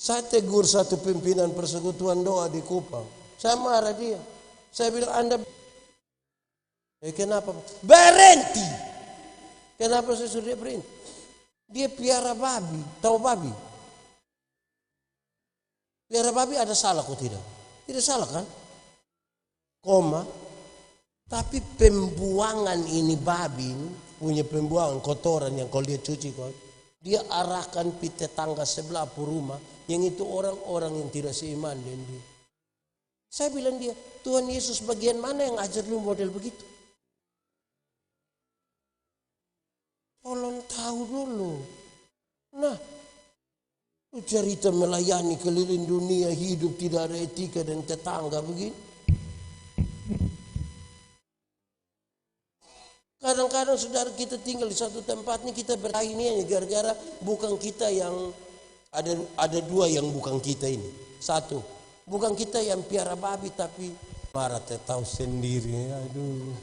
Saya tegur satu pimpinan persekutuan doa di Kupang. Saya marah dia. Saya bilang Anda kenapa? Berhenti. Kenapa saya suruh dia berhenti? Dia piara babi. Tahu babi? Piara babi ada salah kok tidak? Tidak salah kan? Koma. Tapi pembuangan ini babi punya pembuangan kotoran yang kalau dia cuci kok. Dia arahkan pi tetangga sebelah rumah, yang itu orang-orang yang tidak seiman dengan dia. Saya bilang dia, Tuhan Yesus bagian mana yang ajar lu model begitu? Tolong tahu dulu. Nah, lu cerita melayani keliling dunia, hidup tidak ada etika dan tetangga begini. Kadang-kadang saudara kita tinggal di satu tempat ini kita berkelahi ini gara-gara bukan kita yang ada dua yang bukan kita ini. Satu, bukan kita yang piara babi tapi marah tahu sendiri. Aduh.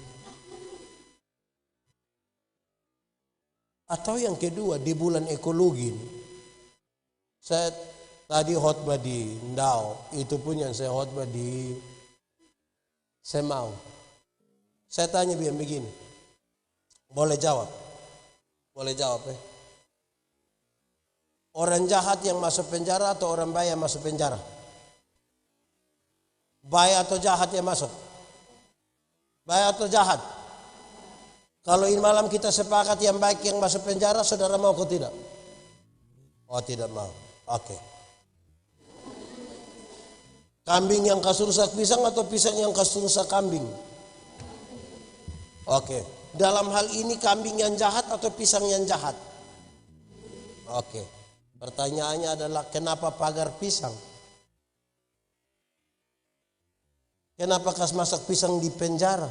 Atau yang kedua di bulan ekologi ini. Saya tadi khotbah di Ndau, itu pun yang saya khotbah di Semau. Saya tanya biar begini. Boleh jawab? Boleh jawab ya? Orang jahat yang masuk penjara atau orang baik yang masuk penjara? Baik atau jahat yang masuk? Baik atau jahat? Kalau ini malam kita sepakat yang baik yang masuk penjara, saudara mau atau tidak? Oh tidak mau. Oke. Kambing yang kasurusak pisang atau pisang yang kasurusak kambing? Oke. Dalam hal ini kambing yang jahat atau pisang yang jahat? Oke. Pertanyaannya adalah kenapa pagar pisang? Kenapa kas masak pisang di penjara?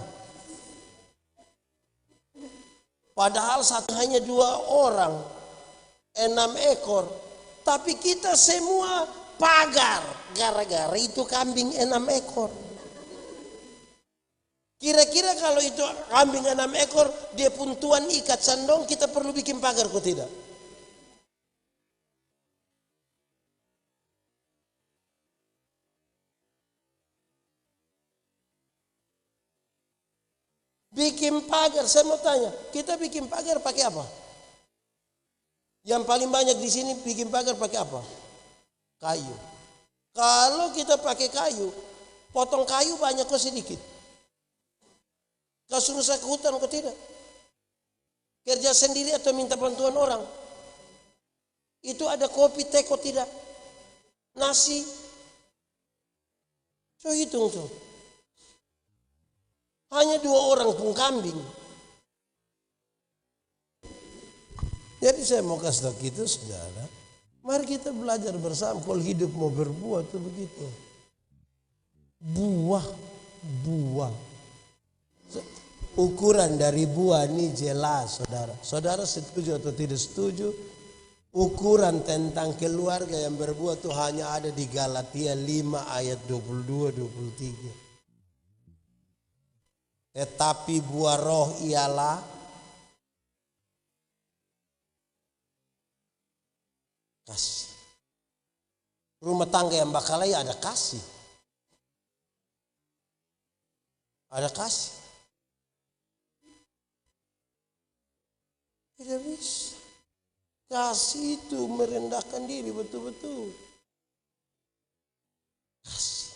Padahal hanya 2 orang, 6 ekor. Tapi kita semua pagar. Gara-gara itu kambing 6 ekor. Kira-kira kalau itu kambing 6 ekor, dia pun tuan ikat sandong, kita perlu bikin pagar kok tidak? Bikin pagar, saya mau tanya, kita bikin pagar pakai apa? Yang paling banyak di sini bikin pagar pakai apa? Kayu. Kalau kita pakai kayu, potong kayu banyak kok sedikit. Kau suruh saya ke hutan kau tidak? Kerja sendiri atau minta bantuan orang? Itu ada kopi, teh kau tidak? Nasi? So hitung tuh. Hanya 2 orang pun kambing. Jadi saya mau kasih tahu kita saudara, mari kita belajar bersama kalau hidup mau berbuah itu begitu. Buah. Ukuran dari buah ini jelas saudara. Saudara setuju atau tidak setuju? Ukuran tentang keluarga yang berbuah itu hanya ada di Galatia 5 ayat 22-23. Tetapi buah roh ialah kasih. Rumah tangga yang bakalai ada kasih. Ada kasih. Tidak bisa. Kasih itu merendahkan diri betul-betul. Kasih.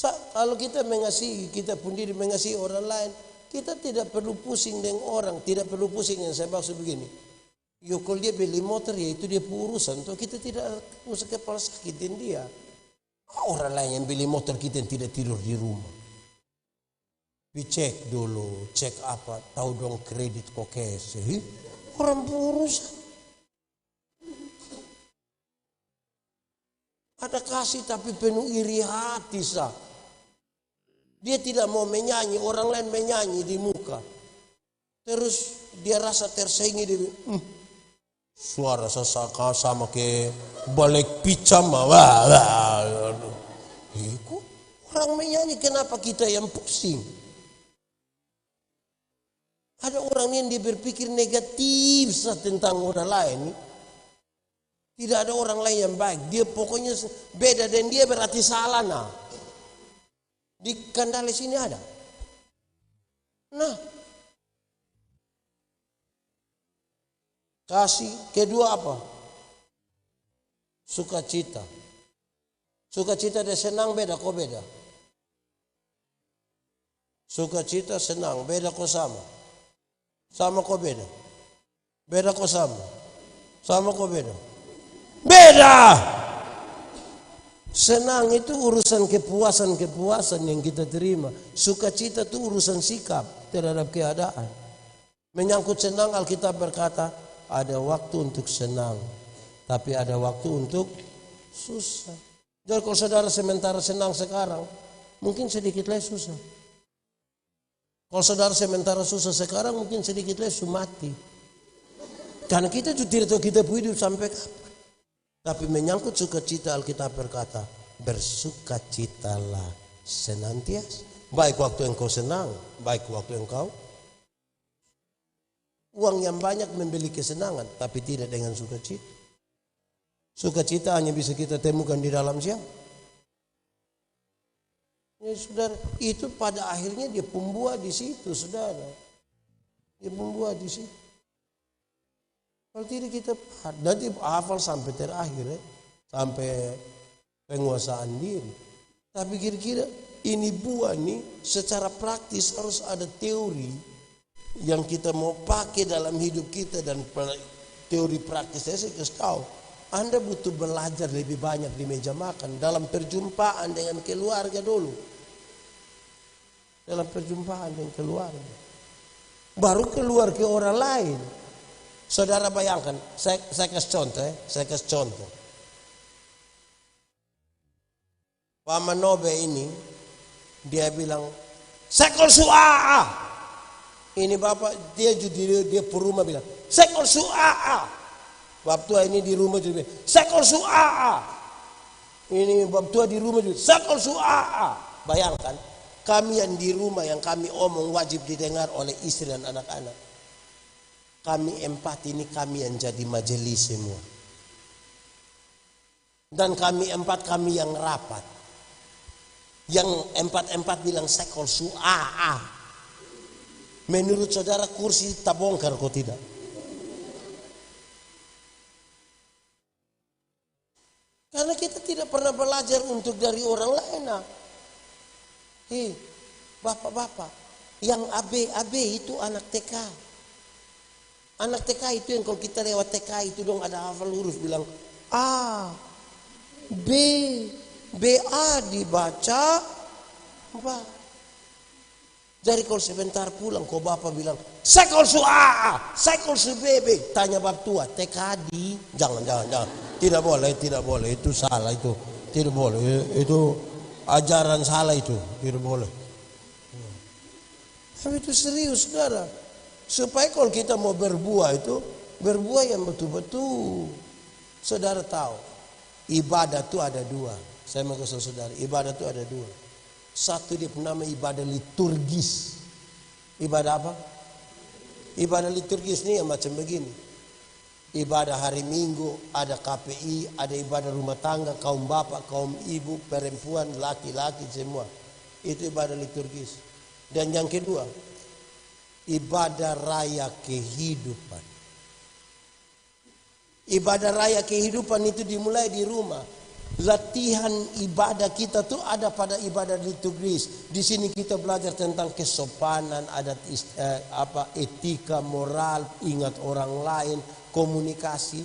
Kalau kita mengasihi, kita pun diri mengasihi orang lain, kita tidak perlu pusing dengan orang, tidak perlu pusing yang saya maksud begini. Yo kalau dia beli motor ya itu dia urusan, toh kita tidak usah kepala sakitin dia. Orang lain yang beli motor kita yang tidak tidur di rumah. Dicek dulu, cek apa, tahu dong kredit kok cash. Orang berurusan. Ada kasih tapi penuh iri hati sah. Dia tidak mau menyanyi, orang lain menyanyi di muka. Terus dia rasa tersaingi dia. Suara sesaka sama ke balik picam. Kok orang menyanyi kenapa kita yang pusing? Ada orang yang dia berpikir negatif tentang orang lain. Tidak ada orang lain yang baik. Dia pokoknya beda dan dia berarti salah. Nah. Di Kandales ini ada. Nah. Kasih. Kedua apa? Sukacita. Sukacita dan senang beda kok beda. Sukacita senang beda kok sama. Sama kok beda. Beda kok sama. Sama kok beda? Beda. Senang itu urusan kepuasan yang kita terima. Sukacita itu urusan sikap terhadap keadaan. Menyangkut senang, Alkitab berkata, ada waktu untuk senang, tapi ada waktu untuk susah. Jadi kalau saudara sementara senang sekarang, mungkin sedikit lagi susah. Kalau saudara sementara susah sekarang, mungkin sedikit lagi mati. Karena kita juga tidak tahu kita hidup sampai kapan. Tapi menyangkut sukacita, Alkitab berkata, bersukacitalah senantiasa. Baik waktu engkau senang, baik waktu engkau. Uang yang banyak membeli kesenangan, tapi tidak dengan sukacita. Sukacita hanya bisa kita temukan di dalam siapa? Ya, saudara, itu pada akhirnya dia pembuat di situ, saudara. Dia pembuat di situ. Kalau tidak kita nanti hafal sampai terakhir, sampai penguasaan diri. Tapi kira-kira ini buah nih secara praktis harus ada teori yang kita mau pakai dalam hidup kita, dan teori praktisnya saya kasih tahu. Anda butuh belajar lebih banyak di meja makan dalam perjumpaan dengan keluarga dulu. Dalam perjumpaan dengan keluarga. Baru keluar ke orang lain. Saudara bayangkan, saya kasih contoh. Pak Manobe ini, dia bilang, sekol su'a. Ini bapak, dia perumah bilang, sekol su'a. Bab tua ini di rumah juga bilang, sekol su'a. Ini bab tua di rumah juga, sekol su'a. Bayangkan, kami yang di rumah yang kami omong wajib didengar oleh istri dan anak-anak. Kami empat ini kami yang jadi majelis semua. Dan kami empat kami yang rapat. Yang empat bilang sekol su'a. Menurut saudara kursi tak bongkar kok tidak? Karena kita tidak pernah belajar untuk dari orang lain. Bapak-bapak, yang AB itu anak TK. Anak TK itu yang kalau kita lewat TK itu dong ada hafal huruf bilang A, B, BA dibaca apa? Jadi kalau sebentar pulang kok bapak bilang sekol su A, sekol su BB, tanya bab tua TK di jangan. Tidak boleh itu salah itu. Tidak boleh itu ajaran salah itu, tidak boleh. Tapi itu serius, saudara. Supaya kalau kita mau berbuah itu, berbuah yang betul-betul. Saudara tahu, ibadah itu ada dua. Saya mau kasih saudara, ibadah itu ada dua. Satu dia bernama ibadah liturgis. Ibadah apa? Ibadah liturgis ini yang macam begini. Ibadah hari Minggu, ada KPI, ada ibadah rumah tangga, kaum bapak, kaum ibu, perempuan, laki-laki semua. Itu ibadah liturgis. Dan yang kedua, ibadah raya kehidupan. Ibadah raya kehidupan itu dimulai di rumah. Latihan ibadah kita tuh ada pada ibadah liturgis. Di sini kita belajar tentang kesopanan, adat etika, moral, ingat orang lain, komunikasi.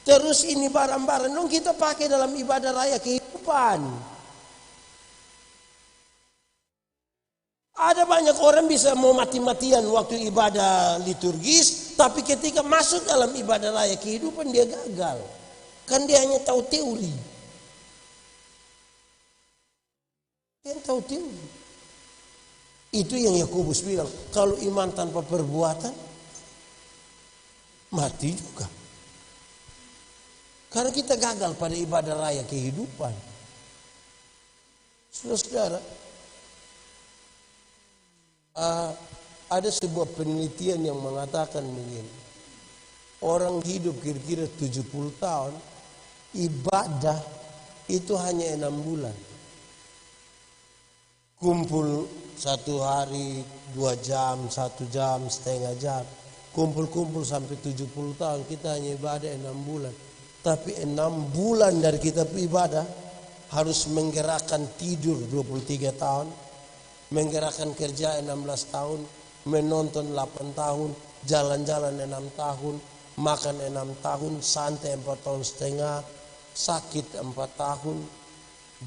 Terus ini barang-barang dong kita pakai dalam ibadah raya kehidupan. Ada banyak orang bisa mau mati-matian waktu ibadah liturgis, tapi ketika masuk dalam ibadah raya kehidupan dia gagal. Kan dia hanya tahu teori. Dia tahu teori. Itu yang Yakobus bilang, kalau iman tanpa perbuatan mati juga. Karena kita gagal pada ibadah raya kehidupan. Saudara-saudara, ada sebuah penelitian yang mengatakan begini. Orang hidup kira-kira 70 tahun, ibadah itu hanya 6 bulan. Kumpul 1 hari, 2 jam, 1 jam, setengah jam. Kumpul-kumpul sampai 70 tahun, kita hanya ibadah 6 bulan. Tapi 6 bulan dari kita ibadah harus menggerakkan tidur 23 tahun. Menggerakkan kerja 16 tahun, menonton 8 tahun, jalan-jalan 6 tahun, Makan 6 tahun, santai 4 tahun setengah, sakit 4 tahun,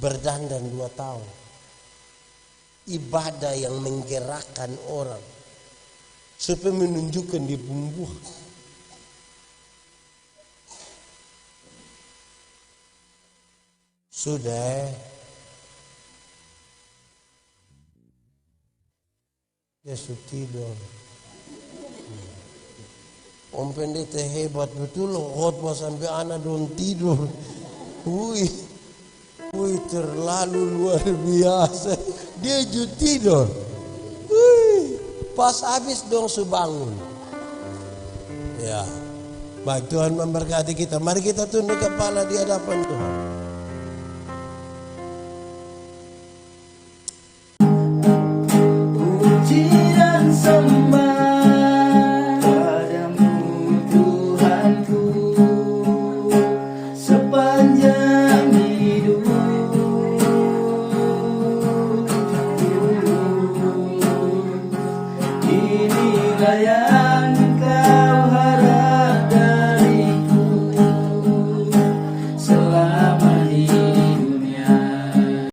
berdandan 2 tahun. Ibadah yang menggerakkan orang supaya menunjukkan di pembuah. Sudah, dia sudah tidur. Om pendeta hebat betul loh, khotbah sampai anak don tidur. Wih, terlalu luar biasa. Dia juga tidur. Wih, pas habis dong bangun. Ya, baik, Tuhan memberkati kita. Mari kita tunduk kepala di hadapan Tuhan. Puji dan sembah padamu Tuhanku sepanjang hidup. Inilah yang